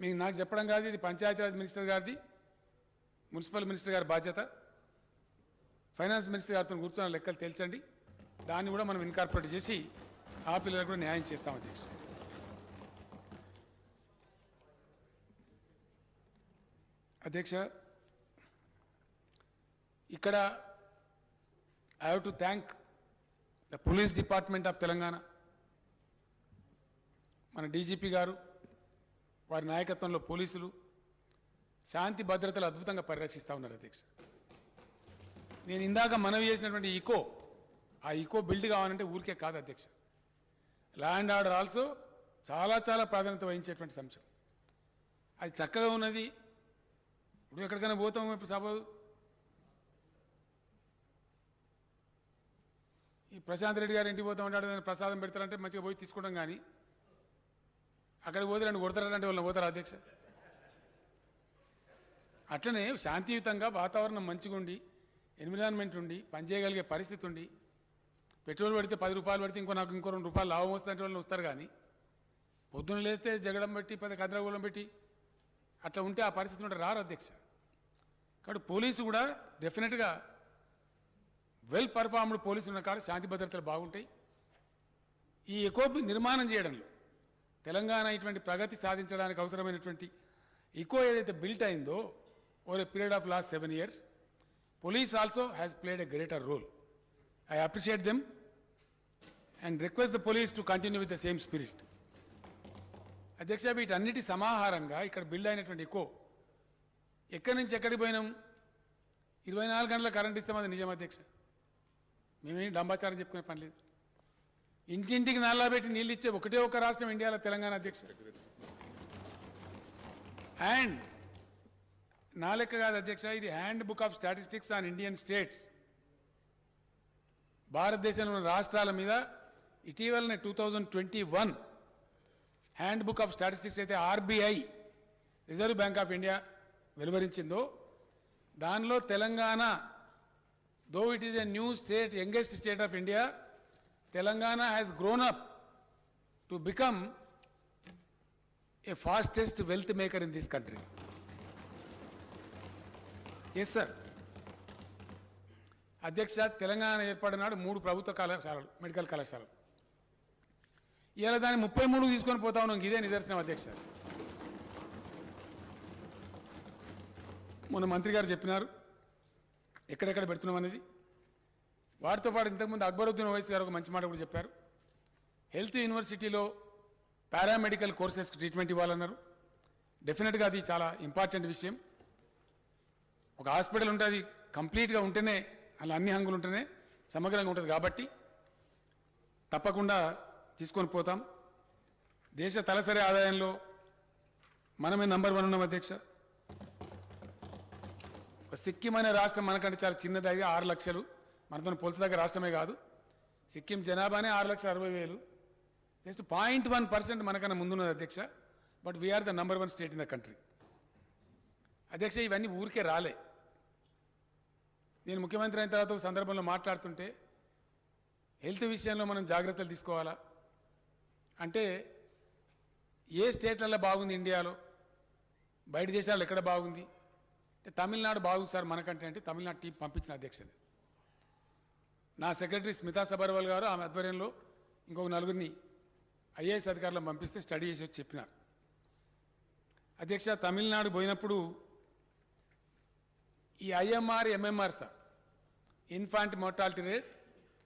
మీకు నాకు చెప్పడం కాదు, ఇది పంచాయతీరాజ్ మినిస్టర్ గారిది, మున్సిపల్ మినిస్టర్ గారి బాధ్యత. ఫైనాన్స్ మినిస్టర్ గారితో కూర్చొని లెక్కలు తేల్చండి, దాన్ని కూడా మనం ఇన్కార్పొరేట్ చేసి ఆ పిల్లలకు కూడా న్యాయం చేస్తాం అధ్యక్ష. అధ్యక్ష, ఇక్కడ I have to thank the police department of Telangana. మన డీజీపీ గారు, వారి నాయకత్వంలో పోలీసులు శాంతి భద్రతలు అద్భుతంగా పరిరక్షిస్తూ ఉన్నారు అధ్యక్ష. నేను ఇందాక మనవి చేసినటువంటి ఆ ఈకో బిల్డ్ కావాలంటే ఊరికే కాదు అధ్యక్ష. లా అండ్ ఆర్డర్ ఆల్సో చాలా చాలా ప్రాధాన్యత వహించేటువంటి అంశం. అది చక్కగా ఉన్నది. ఇప్పుడు ఎక్కడికైనా పోతాం, ఇప్పుడు సపోజ్ ఈ ప్రశాంత్ రెడ్డి గారు ఇంటికి పోతాం ఉంటాడు, ప్రసాదం పెడతారంటే మంచిగా పోయి తీసుకోవడం, కానీ అక్కడికి పోతే రెండు కొడతారంటే వాళ్ళని పోతారు అధ్యక్ష. అట్లనే శాంతియుతంగా వాతావరణం మంచిగా ఉండి, ఎన్విరాన్మెంట్ ఉండి, పనిచేయగలిగే పరిస్థితి ఉండి, పెట్రోల్ పెడితే 10 రూపాయలు పెడితే నాకు ఇంకో 2 రూపాయలు లాభం వస్తుందంటే వాళ్ళు వస్తారు. కానీ పొద్దున్న లేస్తే జగడం పెట్టి గందరగోళం పెట్టి అట్లా ఉంటే ఆ పరిస్థితి ఉంటే రారు అధ్యక్ష. కాబట్టి పోలీసు కూడా డెఫినెట్గా వెల్ పర్ఫార్మ్డ్ పోలీసులు ఉన్న కాడ శాంతి భద్రతలు బాగుంటాయి. ఈ ఎకో నిర్మాణం చేయడంలో తెలంగాణ ఇటువంటి ప్రగతి సాధించడానికి అవసరమైనటువంటి ఎకో ఏదైతే బిల్ట్ అయిందో over a period of last 7 years, police also has played a greater role. I appreciate them and request the police to continue with the same spirit. అధ్యక్ష, వీటన్నిటి సమాహారంగా ఇక్కడ బిల్డ్ అయినటువంటి ఎకో ఎక్కడి నుంచి ఎక్కడికి పోయినాం. 24 గంటల కరెంట్ ఇస్తామది నిజం అధ్యక్ష. మేమేం డంబాచారం చెప్పుకునే పని లేదు. ఇంటింటికి నల్లా పెట్టి నీళ్ళు ఇచ్చే ఒకటే ఒక రాష్ట్రం ఇండియాలో తెలంగాణ అధ్యక్ష. అండ్ నా లెక్క కాదు అధ్యక్ష, ఇది handbook of statistics on Indian states. భారతదేశంలోని రాష్ట్రాల మీద ఇటీవలనే 2021 హ్యాండ్ బుక్ ఆఫ్ స్టాటిస్టిక్స్ అయితే RBI, reserve bank of India వెలువరించిందో దానిలో Telangana, though it is a new state, youngest state of India, Telangana has grown up to become a fastest wealth maker in this country. Yes sir అధ్యక్ష, తెలంగాణ ఏర్పడినాడు 3 ప్రభుత్వ కళాశాలలు, మెడికల్ కళాశాలలు. ఇలా దాన్ని 33 తీసుకొని పోతా ఉన్నాం. ఇదే నిదర్శనం అధ్యక్ష. మొన్న మంత్రి గారు చెప్పినారు ఎక్కడెక్కడ పెడుతున్నాం అనేది. వాటితో పాటు ఇంతకుముందు అక్బరుద్దీన్ ఓవైసీ గారు ఒక మంచి మాట కూడా చెప్పారు. హెల్త్ యూనివర్సిటీలో పారామెడికల్ కోర్సెస్కి ట్రీట్మెంట్ ఇవ్వాలన్నారు. డెఫినెట్గా అది చాలా ఇంపార్టెంట్ విషయం. ఒక హాస్పిటల్ ఉంటే అది కంప్లీట్గా ఉంటేనే, అలా అన్ని హంగులు ఉంటేనే సమగ్రంగా ఉంటుంది. కాబట్టి తప్పకుండా తీసుకొని పోతాం. దేశ తలసరి ఆదాయంలో మనమే నంబర్ 1 ఉన్నాం అధ్యక్ష. సిక్కిం అనే రాష్ట్రం మనకంటే చాలా చిన్నది, అది 6 లక్షలు. మనతో పోల్చదగ్గ రాష్ట్రమే కాదు. సిక్కిం జనాభానే 6,60,000. జస్ట్ 0.1% మనకన్నా ముందున్నది అధ్యక్ష. But we're the number 1 state in the country అధ్యక్ష. ఇవన్నీ ఊరికే రాలే. నేను ముఖ్యమంత్రి అయిన తర్వాత సందర్భంలో మాట్లాడుతుంటే హెల్త్ విషయంలో మనం జాగ్రత్తలు తీసుకోవాలా అంటే, ఏ స్టేట్లలో బాగుంది ఇండియాలో, బయట దేశాల్లో ఎక్కడ బాగుంది అంటే తమిళనాడు బాగుంది సార్ మనకంటే. అంటే తమిళనాడు టీం పంపించిన అధ్యక్షుడు నా సెక్రటరీ స్మితా సబర్వాల్ గారు, ఆమె ఆధ్వర్యంలో ఇంకొక 4 ఐఏఎస్ అధికారులను పంపిస్తే స్టడీ చేసి వచ్చి చెప్పినారు. అధ్యక్ష, తమిళనాడు పోయినప్పుడు ఈ IMR, MMR sir, infant mortality rate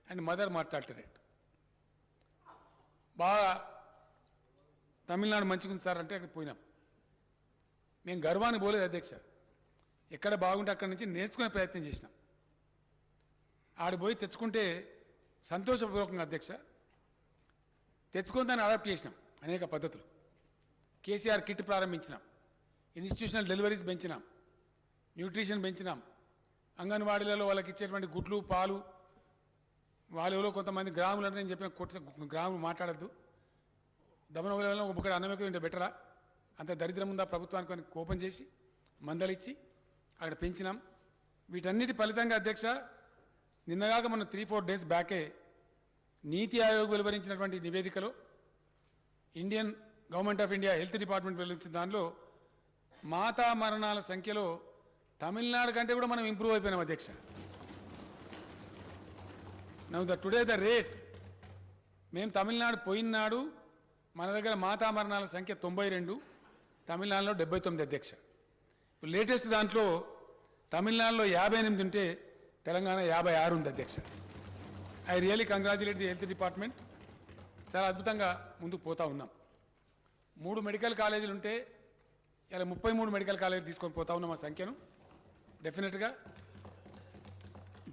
and mother mortality rate బాగా తమిళనాడు మంచిగా ఉంది సార్ అంటే అక్కడ పోయినాం. మేము గర్వాన్ని పోలేదు అధ్యక్ష. ఎక్కడ బాగుంటే అక్కడి నుంచి నేర్చుకునే ప్రయత్నం చేసినాం. ఆడికి పోయి తెచ్చుకుంటే సంతోషపూర్వకంగా అధ్యక్ష తెచ్చుకొని దాన్ని అడాప్ట్ చేసినాం. అనేక పద్ధతులు. కేసీఆర్ కిట్ ప్రారంభించినాం, ఇన్స్టిట్యూషనల్ డెలివరీస్ పెంచినాం, న్యూట్రిషన్ పెంచినాం, అంగన్వాడీలలో వాళ్ళకి ఇచ్చేటువంటి గుడ్లు, పాలు, వాళ్ళలో కొంతమంది గ్రాములు అంటే నేను చెప్పిన గ్రాములు మాట్లాడద్దు. దమనవలలో ఒకటి అన్నమే ఉంటే బెటరా, అంత దరిద్రం ఉందా ప్రభుత్వానికి అని కోపం చేసి మందలిచ్చి అక్కడ పెంచినాం. వీటన్నిటి ఫలితంగా అధ్యక్ష, నిన్నగాక మనం 3-4 days బ్యాకే నీతి ఆయోగ్ వెలువరించినటువంటి నివేదికలో, Indian government of India health department వెలువరించిన దానిలో మాతా మరణాల సంఖ్యలో తమిళనాడు కంటే కూడా మనం ఇంప్రూవ్ అయిపోయినాం అధ్యక్ష. Now today the rate మేము తమిళనాడు పోయిన నాడు మన దగ్గర మాతా మరణాల సంఖ్య 92, తమిళనాడులో 79 అధ్యక్ష. ఇప్పుడు లేటెస్ట్ దాంట్లో తమిళనాడులో 58 ఉంటే తెలంగాణ 56 ఉంది అధ్యక్ష. I really congratulate the health department. చాలా అద్భుతంగా ముందుకు పోతా ఉన్నాం. 3 మెడికల్ కాలేజీలు ఉంటే ఇలా 33 మెడికల్ కాలేజీలు తీసుకొని పోతా ఉన్నాం ఆ సంఖ్యను డెఫినెట్గా.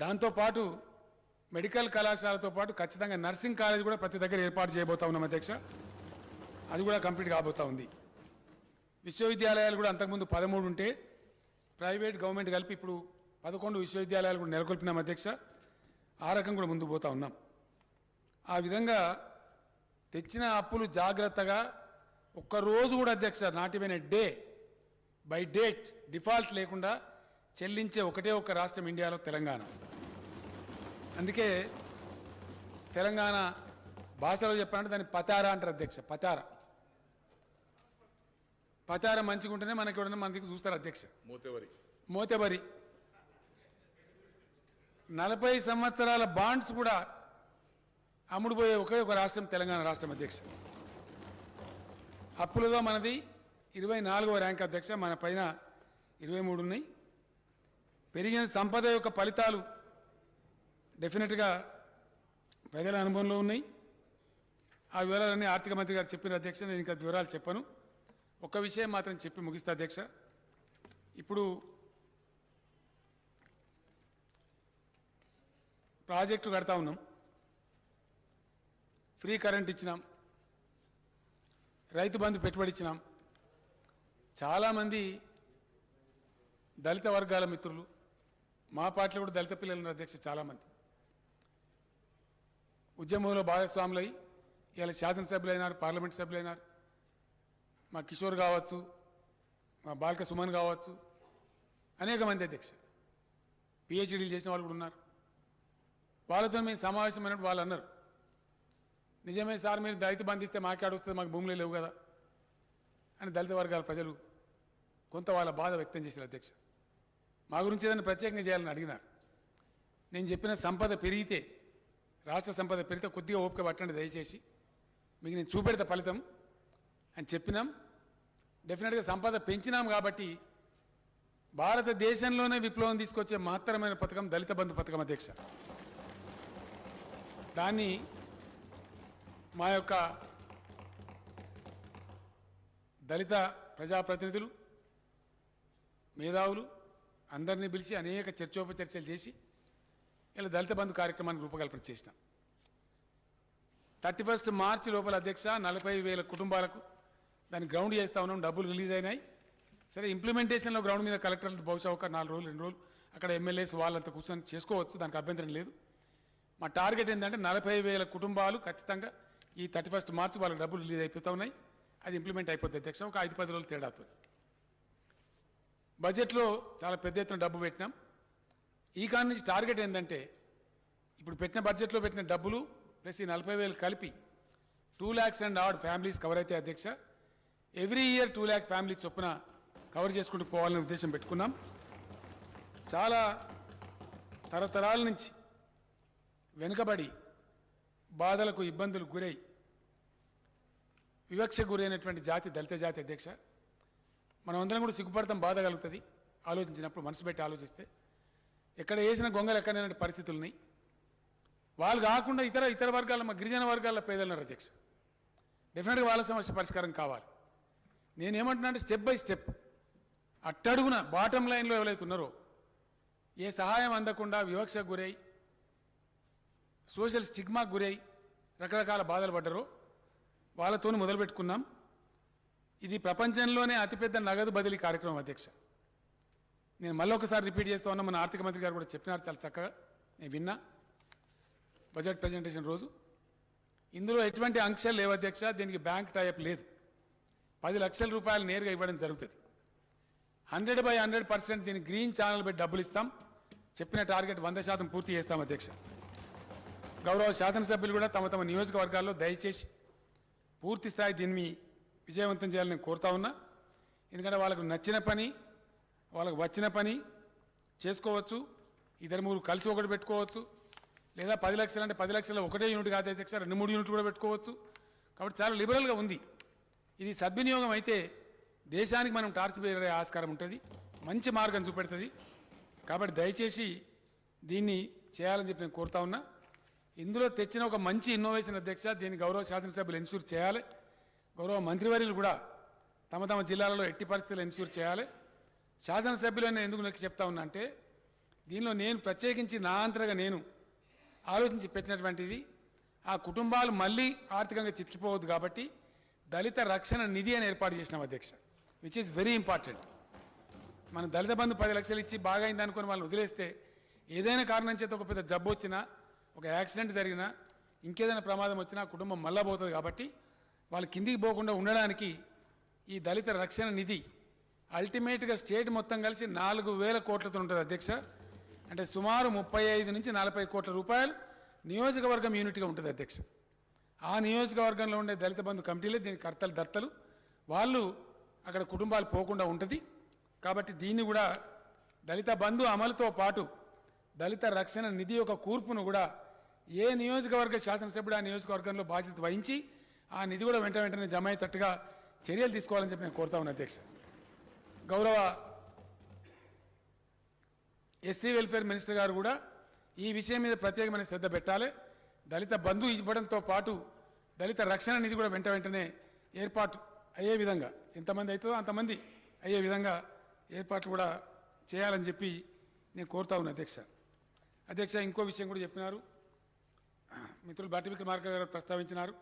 దాంతోపాటు మెడికల్ కళాశాలతో పాటు ఖచ్చితంగా నర్సింగ్ కాలేజ్ కూడా ప్రతి దగ్గర ఏర్పాటు చేయబోతా ఉన్నాం అధ్యక్ష. అది కూడా కంప్లీట్ కాబోతా ఉంది. విశ్వవిద్యాలయాలు కూడా అంతకుముందు 13 ఉంటే ప్రైవేట్ గవర్నమెంట్ కలిపి ఇప్పుడు 11 విశ్వవిద్యాలయాలు కూడా నెలకొల్పినాం అధ్యక్ష. ఆ రకం కూడా ముందుకు పోతా ఉన్నాం. ఆ విధంగా తెచ్చిన అప్పులు జాగ్రత్తగా ఒక్కరోజు కూడా అధ్యక్ష not even a day by date default లేకుండా చెల్లించే ఒకటే ఒక్క రాష్ట్రం ఇండియాలో తెలంగాణ. అందుకే తెలంగాణ భాషలో చెప్పాలంటే దాన్ని పతారా అంటారు అధ్యక్ష. పతారా మంచిగా ఉంటేనే మనకి ఎవరైనా మన దగ్గర చూస్తారు అధ్యక్ష. మోతెబరి 40 సంవత్సరాల బాండ్స్ కూడా అమ్ముడుపోయే ఒకే ఒక రాష్ట్రం తెలంగాణ రాష్ట్రం అధ్యక్ష. అప్పులతో మనది 24వ ర్యాంక్ అధ్యక్ష. మన పైన 23 ఉన్నాయి. పెరిగిన సంపద యొక్క ఫలితాలు డెఫినెట్గా ప్రజల అనుభవంలో ఉన్నాయి. ఆ వివరాలన్నీ ఆర్థిక మంత్రి గారు చెప్పిన అధ్యక్ష. నేను ఇంకా వివరాలు చెప్పను. ఒక్క విషయం మాత్రం చెప్పి ముగిస్తా అధ్యక్ష. ఇప్పుడు ప్రాజెక్టు కడతా ఉన్నాం. ఫ్రీ కరెంట్ ఇచ్చినాం, రైతు బంధు పెట్టుబడి ఇచ్చినాం. చాలామంది దళిత వర్గాల మిత్రులు, మా పార్టీలో కూడా దళిత పిల్లలు ఉన్నారు అధ్యక్ష. చాలామంది ఉద్యమంలో భాగస్వాములై ఇవాళ శాసనసభ్యులైనారు, పార్లమెంట్ సభ్యులైనారు. మా కిషోర్ కావచ్చు, మా బాల్క సుమన్ కావచ్చు, అనేక మంది అధ్యక్ష. పిహెచ్డీలు చేసిన వాళ్ళు కూడా ఉన్నారు. వాళ్ళతో మేము సమావేశమైనప్పుడు వాళ్ళు అన్నారు, నిజమే సార్, మీరు దళిత బంధిస్తే మాకే అడుస్తుంది, మాకు భూములే లేవు కదా అని దళిత వర్గాల ప్రజలు కొంత వాళ్ళ బాధ వ్యక్తం చేశారు అధ్యక్ష. మా గురించి ఏదైనా ప్రత్యేకంగా చేయాలని అడిగినారు. నేను చెప్పిన సంపద పెరిగితే, రాష్ట్ర సంపద పెరిగితే కొద్దిగా ఓపిక పట్టండి దయచేసి, మీకు నేను చూపెడతా ఫలితం అని చెప్పినాం. డెఫినెట్గా సంపద పెంచినాం కాబట్టి భారతదేశంలోనే విప్లవం తీసుకొచ్చే మహత్తరమైన పథకం దళిత బంధు పథకం అధ్యక్ష. దాన్ని మా యొక్క దళిత ప్రజాప్రతినిధులు, మేధావులు అందరినీ పిలిచి అనేక చర్చోపచర్చలు చేసి ఇలా దళిత బంధు కార్యక్రమాన్ని రూపకల్పన చేసినాం. 31 మార్చి లోపల అధ్యక్ష 40,000 కుటుంబాలకు దాన్ని గ్రౌండ్ చేస్తూ ఉన్నాం. డబ్బులు రిలీజ్ అయినాయి. సరే, ఇంప్లిమెంటేషన్లో గ్రౌండ్ మీద కలెక్టర్లు బహుశా ఒక 4 రోజులు 2 రోజులు అక్కడ ఎమ్మెల్యేస్ వాళ్ళంతా కూర్చొని చేసుకోవచ్చు, దానికి అభ్యంతరం లేదు. మా టార్గెట్ ఏంటంటే 40,000 కుటుంబాలు ఖచ్చితంగా ఈ 31 మార్చి వాళ్ళకి డబ్బులు రిలీజ్ అయిపోతూ ఉన్నాయి. అది ఇంప్లిమెంట్ అయిపోతుంది అధ్యక్ష. ఒక 5-10 రోజులు తేడా అవుతుంది. బడ్జెట్లో చాలా పెద్ద ఎత్తున డబ్బు పెట్టినాం. ఈ కారణం నుంచి టార్గెట్ ఏంటంటే ఇప్పుడు పెట్టిన బడ్జెట్లో పెట్టిన డబ్బులు ప్లస్ ఈ 40,000 కలిపి 2 lakhs and odd families cover అయితే అధ్యక్ష. ఎవ్రీ ఇయర్ 2 lakh ఫ్యామిలీస్ చొప్పున కవర్ చేసుకుంటూ పోవాలనే ఉద్దేశం పెట్టుకున్నాం. చాలా తరతరాల నుంచి వెనుకబడి బాధలకు ఇబ్బందులు గురై వివక్ష గురైనటువంటి జాతి దళిత జాతి అధ్యక్ష. మనం అందరం కూడా సిగ్గుపడతాం, బాధ కలుగుతుంది ఆలోచించినప్పుడు, మనసు పెట్టి ఆలోచిస్తే. ఎక్కడ వేసిన గొంగలు ఎక్కడైనా పరిస్థితులు ఉన్నాయి. వాళ్ళు కాకుండా ఇతర వర్గాల, మా గిరిజన వర్గాల పేదలున్నారు అధ్యక్ష. డెఫినెట్గా వాళ్ళ సమస్య పరిష్కారం కావాలి. నేనేమంటున్నా అంటే స్టెప్ బై స్టెప్ అట్టడుగున బాటం లైన్లో ఎవరైతే ఉన్నారో, ఏ సహాయం అందకుండా వివక్షకు గురై సోషల్ స్టిగ్మాకు గురై రకరకాల బాధలు పడ్డారో వాళ్ళతో మొదలుపెట్టుకున్నాం. ఇది ప్రపంచంలోనే అతిపెద్ద నగదు బదిలీ కార్యక్రమం అధ్యక్ష. నేను మళ్ళీ ఒకసారి రిపీట్ చేస్తూ ఉన్నా, మన ఆర్థిక మంత్రి గారు కూడా చెప్పినారు చాలా చక్కగా, నేను విన్నా బడ్జెట్ ప్రజెంటేషన్ రోజు. ఇందులో ఎటువంటి ఆంక్షలు లేవు అధ్యక్ష. దీనికి బ్యాంక్ టైప్ లేదు. 10 లక్షల రూపాయలు నేరుగా ఇవ్వడం జరుగుతుంది. 100% దీనికి గ్రీన్ ఛానల్ పెట్టి డబ్బులు ఇస్తాం. చెప్పిన టార్గెట్ 100% పూర్తి చేస్తాం అధ్యక్ష. గౌరవ శాసనసభ్యులు కూడా తమ తమ నియోజకవర్గాల్లో దయచేసి పూర్తి స్థాయి దీన్ని విజయవంతం చేయాలని నేను కోరుతా ఉన్నా. ఎందుకంటే వాళ్ళకు నచ్చిన పని, వాళ్ళకు వచ్చిన పని చేసుకోవచ్చు. 2-3 కలిసి ఒకటి పెట్టుకోవచ్చు. లేదా 10 లక్షలు అంటే 10 లక్షల ఒకటే యూనిట్ కాదు అధ్యక్ష, 2-3 యూనిట్లు కూడా పెట్టుకోవచ్చు. కాబట్టి చాలా లిబరల్గా ఉంది. ఇది సద్వినియోగం అయితే దేశానికి మనం టార్చ్ బేరే ఆస్కారం ఉంటుంది, మంచి మార్గం చూపెడుతుంది. కాబట్టి దయచేసి దీన్ని చేయాలని చెప్పి నేను కోరుతా ఉన్నా. ఇందులో తెచ్చిన ఒక మంచి ఇన్నోవేషన్ అధ్యక్ష, దీన్ని గౌరవ శాసనసభ్యులు ఎన్ష్యూర్ చేయాలి. గౌరవ మంత్రివర్యులు కూడా తమ తమ జిల్లాలలో ఎట్టి పరిస్థితులు ఎన్ష్యూర్ చేయాలి. శాసనసభ్యులను ఎందుకు నాకు చెప్తా ఉన్నా అంటే, దీనిలో నేను ప్రత్యేకించి నా అంతరగా నేను ఆలోచించి పెట్టినటువంటిది, ఆ కుటుంబాలు మళ్ళీ ఆర్థికంగా చితికిపోవద్దు కాబట్టి దళిత రక్షణ నిధి అని ఏర్పాటు చేసినాం అధ్యక్ష, విచ్ ఈస్ వెరీ ఇంపార్టెంట్. మనం దళిత బంధు 10 లక్షలు ఇచ్చి బాగా అయింది అనుకుని వాళ్ళని వదిలేస్తే ఏదైనా కారణం చేత ఒక పెద్ద జబ్బు వచ్చినా, ఒక యాక్సిడెంట్ జరిగినా, ఇంకేదైనా ప్రమాదం వచ్చినా కుటుంబం మళ్ళా పోతుంది. కాబట్టి వాళ్ళు కిందికి పోకుండా ఉండడానికి ఈ దళిత రక్షణ నిధి అల్టిమేట్గా స్టేట్ మొత్తం కలిసి 4,000 కోట్లతో ఉంటుంది అధ్యక్ష. అంటే సుమారు 35 నుంచి 40 కోట్ల రూపాయలు నియోజకవర్గం యూనిట్గా ఉంటుంది అధ్యక్ష. ఆ నియోజకవర్గంలో ఉండే దళిత బంధు కమిటీలే దీని కర్తలు దర్తలు, వాళ్ళు అక్కడ కుటుంబాలు పోకుండా ఉంటుంది. కాబట్టి దీన్ని కూడా దళిత బంధు అమలుతో పాటు దళిత రక్షణ నిధి యొక్క కూర్పును కూడా ఏ నియోజకవర్గ శాసనసభ్యుడు ఆ నియోజకవర్గంలో బాధ్యత వహించి ఆ నిధి కూడా వెంటనే జమ అయ్యేటట్టుగా చర్యలు తీసుకోవాలని చెప్పి నేను కోరుతా ఉన్నాను అధ్యక్ష. గౌరవ ఎస్సీ వెల్ఫేర్ మినిస్టర్ గారు కూడా ఈ విషయం మీద ప్రత్యేకమైన శ్రద్ధ పెట్టాలి. దళిత బంధు ఇవ్వడంతో పాటు దళిత రక్షణ నిధి కూడా వెంటనే ఏర్పాటు అయ్యే విధంగా, ఎంతమంది అవుతుందో అంతమంది అయ్యే విధంగా ఏర్పాట్లు కూడా చేయాలని చెప్పి నేను కోరుతా ఉన్నాను అధ్యక్ష. అధ్యక్ష, ఇంకో విషయం కూడా చెప్పినారు, మిత్రులు బట్టి విక్రమార్క గారు ప్రస్తావించినారు,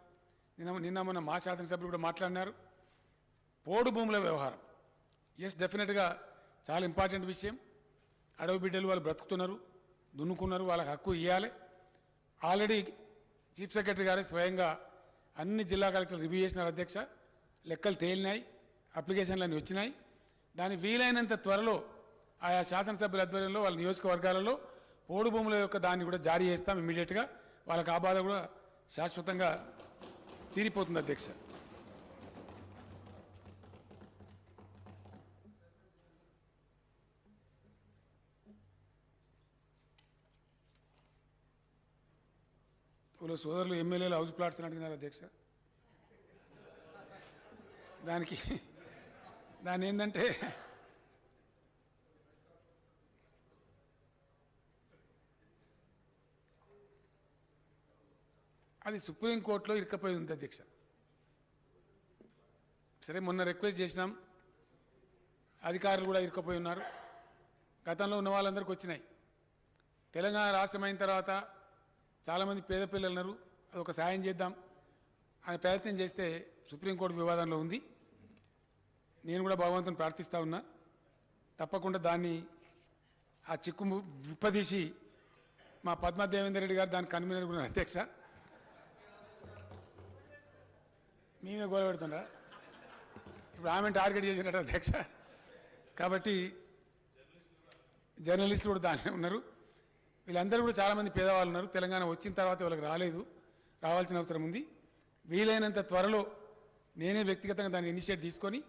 నిన్న మొన్న మా శాసనసభ్యులు కూడా మాట్లాడినారు. పోడు భూముల వ్యవహారం, ఎస్ డెఫినెట్గా చాలా ఇంపార్టెంట్ విషయం. అడవి బిడ్డలు వాళ్ళు బ్రతుకుతున్నారు, దున్నుకున్నారు, వాళ్ళకి హక్కు ఇవ్వాలి. ఆల్రెడీ చీఫ్ సెక్రటరీ గారు స్వయంగా అన్ని జిల్లా కలెక్టర్లు రివ్యూ చేసినారు అధ్యక్ష. లెక్కలు తేలినాయి, అప్లికేషన్లు అన్నీ వచ్చినాయి. దాని వీలైనంత త్వరలో ఆయా శాసనసభ్యుల ఆధ్వర్యంలో వాళ్ళ నియోజకవర్గాలలో పోడు భూముల యొక్క దాన్ని కూడా జారీ చేస్తాం ఇమ్మీడియట్గా. వాళ్ళకి ఆ బాధ కూడా శాశ్వతంగా తీరిపోతుంది అధ్యక్ష. వాళ్ళు సోదరులు ఎమ్మెల్యేలు హౌస్ ప్లాట్స్ అని అడిగినారు అధ్యక్ష. దాని ఏంటంటే అది సుప్రీంకోర్టులో ఇరుక్కపోయి ఉంది అధ్యక్ష. సరే, మొన్న రిక్వెస్ట్ చేసినాం, అధికారులు కూడా ఇరుక్కపోయి ఉన్నారు. గతంలో ఉన్న వాళ్ళందరికీ వచ్చినాయి. తెలంగాణ రాష్ట్రం అయిన తర్వాత చాలామంది పేద పిల్లలు ఉన్నారు, అదొక సాయం చేద్దాం అనే ప్రయత్నం చేస్తే సుప్రీంకోర్టు వివాదంలో ఉంది. నేను కూడా భగవంతుని ప్రార్థిస్తూ ఉన్నా, తప్పకుండా దాన్ని ఆ చిక్కు విప్పదీసి మా పద్మా దేవేందర్ రెడ్డి గారు దాన్ని కన్వీనర్ కూడా అధ్యక్ష. మేమే గోల పెడుతున్నా, ఇప్పుడు ఆమె టార్గెట్ చేసినట్టు అధ్యక్ష. కాబట్టి జర్నలిస్టులు కూడా దాంట్లో ఉన్నారు. వీళ్ళందరూ కూడా చాలామంది పేదవాళ్ళు ఉన్నారు. తెలంగాణ వచ్చిన తర్వాత వాళ్ళకి రావాల్సిన అవసరం ఉంది. వీలైనంత త్వరలో నేనే వ్యక్తిగతంగా దాన్ని ఇనిషియేట్ తీసుకొని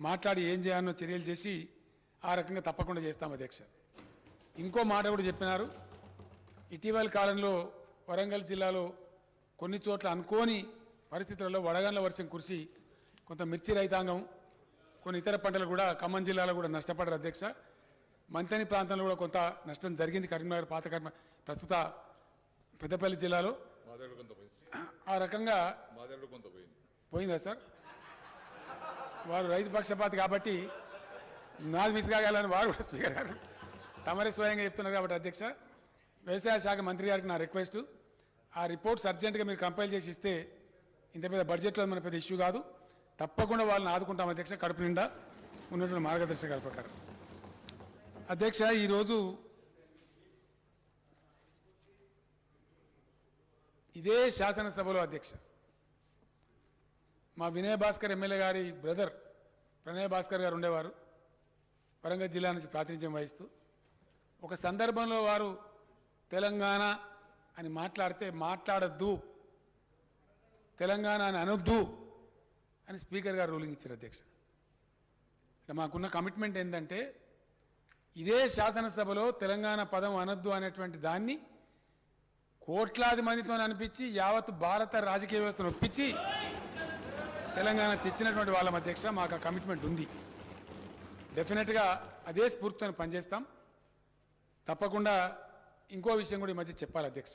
మాట్లాడి ఏం చేయాలనో చర్యలు చేసి ఆ రకంగా తప్పకుండా చేస్తాం అధ్యక్ష. ఇంకో మాట కూడా చెప్పినారు, ఇటీవల కాలంలో వరంగల్ జిల్లాలో కొన్ని చోట్ల అనుకోని పరిస్థితులలో వడగండ్ల వర్షం కురిసి కొంత మిర్చి రైతాంగం, కొన్ని ఇతర పంటలు కూడా ఖమ్మం జిల్లాలో కూడా నష్టపడ్డారు అధ్యక్ష. మంతని ప్రాంతంలో కూడా కొంత నష్టం జరిగింది. కరీంనగర్ ప్రస్తుత పెద్దపల్లి జిల్లాలో ఆ రకంగా పోయిందా సార్? వారు రైతు పక్షపాతి కాబట్టి నాది మిస్ కాగలని వారు కూడా స్పీకర్ గారు తమరే స్వయంగా చెప్తున్నారు. కాబట్టి అధ్యక్ష, వ్యవసాయ శాఖ మంత్రి గారికి నా రిక్వెస్ట్, ఆ రిపోర్ట్స్ అర్జెంటుగా మీరు కంపైల్ చేసి ఇస్తే ఇంత పెద్ద బడ్జెట్లో మన పెద్ద ఇష్యూ కాదు, తప్పకుండా వాళ్ళని ఆదుకుంటాం అధ్యక్ష, కడుపు నిండా ఉన్నటువంటి మార్గదర్శకాల ప్రకారం. అధ్యక్ష, ఈరోజు ఇదే శాసనసభలో అధ్యక్ష మా వినయ్ భాస్కర్ ఎమ్మెల్యే గారి బ్రదర్ ప్రణయ్ భాస్కర్ గారు ఉండేవారు, వరంగల్ జిల్లా నుంచి ప్రాతినిధ్యం వహిస్తూ. ఒక సందర్భంలో వారు తెలంగాణ అని మాట్లాడద్దు, తెలంగాణ అని అనొద్దు అని స్పీకర్ గారు రూలింగ్ ఇచ్చారు అధ్యక్ష. అంటే మాకున్న కమిట్మెంట్ ఏంటంటే ఇదే శాసనసభలో తెలంగాణ పదం అనొద్దు అనేటువంటి దాన్ని కోట్లాది మందితో అనిపించి యావత్ భారత రాజకీయ వ్యవస్థను ఒప్పించి తెలంగాణ తెచ్చినటువంటి వాళ్ళ అధ్యక్ష మాకు ఆ కమిట్మెంట్ ఉంది. డెఫినెట్గా అదే స్ఫూర్తితో పనిచేస్తాం. తప్పకుండా ఇంకో విషయం కూడా ఈ మధ్య చెప్పాలి అధ్యక్ష.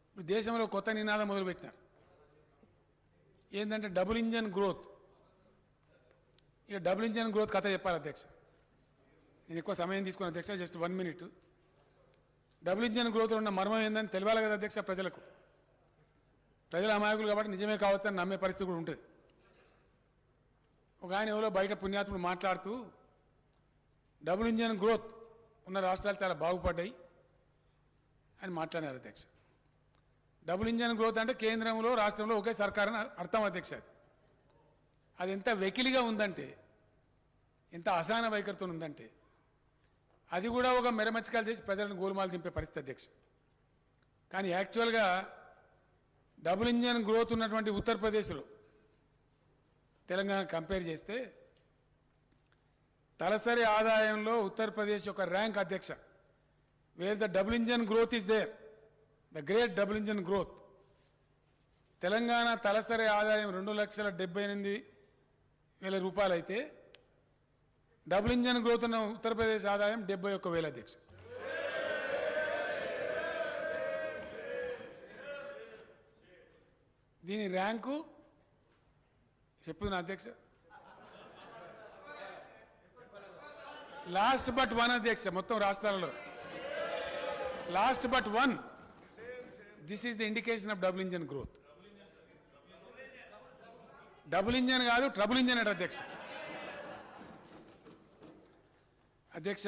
ఇప్పుడు దేశంలో కొత్త నినాదం మొదలుపెట్టినారు. ఏంటంటే డబుల్ ఇంజన్ గ్రోత్. ఇక డబుల్ ఇంజన్ గ్రోత్ కథ చెప్పాలి అధ్యక్ష. నేను ఎక్కువ సమయం తీసుకున్న అధ్యక్ష, జస్ట్ 1 minute. డబుల్ ఇంజన్ గ్రోత్లో ఉన్న మర్మం ఏందని తెలియాలి కదా అధ్యక్ష ప్రజలకు. ప్రజల అమాయకులు కాబట్టి నిజమే కావచ్చు అని నమ్మే పరిస్థితి కూడా ఉంటుంది. ఒక ఆయన ఎవరో బయట పుణ్యాత్ముడు మాట్లాడుతూ డబుల్ ఇంజన్ గ్రోత్ ఉన్న రాష్ట్రాలు చాలా బాగుపడ్డాయి అని మాట్లాడారు అధ్యక్ష. డబుల్ ఇంజన్ గ్రోత్ అంటే కేంద్రంలో రాష్ట్రంలో ఒకే సర్కార్ అని అర్థం అధ్యక్ష. అది ఎంత వెకిలిగా ఉందంటే, ఎంత అసహన వైఖరితో ఉందంటే, అది కూడా ఒక మెరమచ్చకాలు చేసి ప్రజలను గోలుమాలు దింపే పరిస్థితి అధ్యక్ష. కానీ యాక్చువల్గా డబుల్ ఇంజన్ గ్రోత్ ఉన్నటువంటి ఉత్తరప్రదేశ్లో తెలంగాణ కంపేర్ చేస్తే తలసరి ఆదాయంలో ఉత్తరప్రదేశ్ యొక్క ర్యాంక్ అధ్యక్ష, where the double engine growth is there, the great double engine growth. Telangana తలసరి ఆదాయం 2,78,000 రూపాయలు అయితే డబుల్ ఇంజన్ గ్రోత్ ఉన్న ఉత్తరప్రదేశ్ ఆదాయం 71,000 అధ్యక్ష. దీని ర్యాంకు చెప్పుతున్నా అధ్యక్ష. లాస్ట్ బట్ 1 అధ్యక్ష, మొత్తం రాష్ట్రాలలో last but 1. This is the indication of double engine growth. Double engine కాదు, ట్రబుల్ ఇంజన్ అంటే అధ్యక్ష. అధ్యక్ష,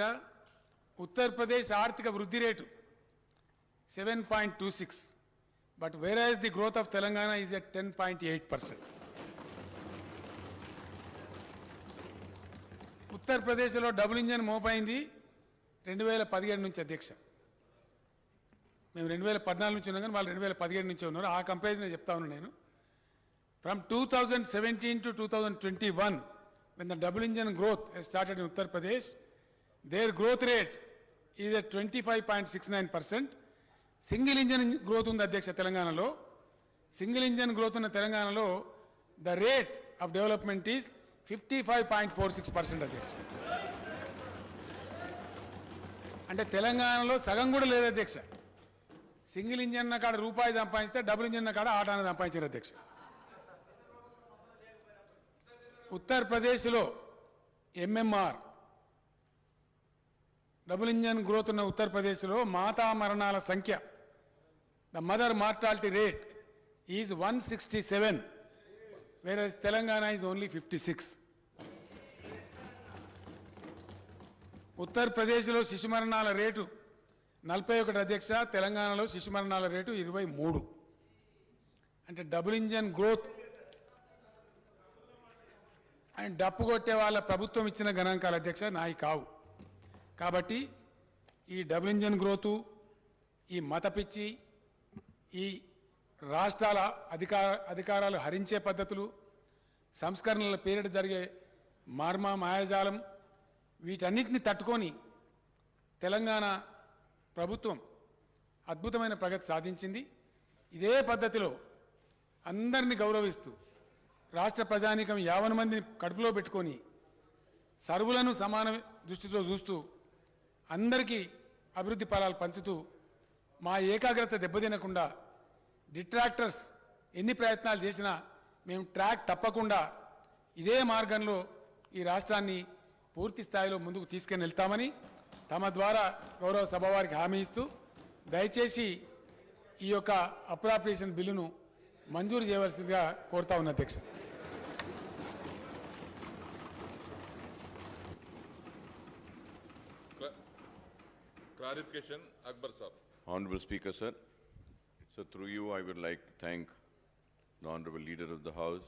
ఉత్తరప్రదేశ్ ఆర్థిక వృద్ధి rate 7.26, but whereas the growth of Telangana is at 10.8%. ఉత్తరప్రదేశ్లో డబుల్ ఇంజన్ మోపైంది 2017 నుంచి అధ్యక్ష. మేము 2014 నుంచి ఉన్నాం కానీ వాళ్ళు 2017 నుంచి ఉన్నారు. ఆ కంపారిజన్ చెప్తా ఉన్నాను నేను. From 2017 to 2021, when the double engine growth has started in Uttar Pradesh, their growth rate is at 25.69%. Single engine growth ఉంది అధ్యక్ష తెలంగాణలో. సింగిల్ ఇంజన్ గ్రోత్ ఉన్న తెలంగాణలో the rate of development is 55.46% అధ్యక్ష. అంటే తెలంగాణలో సగం కూడా లేదు అధ్యక్ష. సింగిల్ ఇంజన్ కాడ రూపాయి సంపాదిస్తే డబుల్ ఇంజన్ కాడ ఆటాన్ని సంపాదించారు అధ్యక్ష. ఉత్తరప్రదేశ్లో ఎంఎంఆర్ డబుల్ ఇంజన్ గ్రోత్ ఉన్న ఉత్తరప్రదేశ్లో మాతా మరణాల సంఖ్య, the mother mortality rate is 167, whereas Telangana is only 56. ఉత్తరప్రదేశ్లో శిశు మరణాల రేటు 41 అధ్యక్ష, తెలంగాణలో శిశు మరణాల రేటు 23. అంటే డబుల్ ఇంజన్ గ్రోత్ అని డప్పు కొట్టే వాళ్ళ ప్రభుత్వం ఇచ్చిన గణాంకాలు అధ్యక్ష, నాయి కావు. కాబట్టి ఈ డబుల్ ఇంజన్ గ్రోతు, ఈ మత పిచ్చి, ఈ రాష్ట్రాల అధికారాలు హరించే పద్ధతులు, సంస్కరణల పేరిట జరిగే మాయాజాలం, వీటన్నిటిని తట్టుకొని తెలంగాణ ప్రభుత్వం అద్భుతమైన ప్రగతి సాధించింది. ఇదే పద్ధతిలో అందరినీ గౌరవిస్తూ రాష్ట్ర ప్రజానీకం 50 మందిని కడుపులో పెట్టుకొని సర్వులను సమాన దృష్టితో చూస్తూ అందరికీ అభివృద్ధి ఫలాలు పంచుతూ మా ఏకాగ్రత దెబ్బతినకుండా డిట్రాక్టర్స్ ఎన్ని ప్రయత్నాలు చేసినా మేము ట్రాక్ తప్పకుండా ఇదే మార్గంలో ఈ రాష్ట్రాన్ని పూర్తి స్థాయిలో ముందుకు తీసుకెళ్ళి వెళ్తామని తమ ద్వారా గౌరవ సభ వారికి హామీ ఇస్తూ దయచేసి ఈ యొక్క అప్రాప్రియేషన్ బిల్లును మంజూరు చేయవలసిందిగా కోరుతా ఉన్న అధ్యక్ష. Clarification, Akbar Sahab. Honorable Speaker, sir. So through you, I would like to thank the Honorable Leader of the House,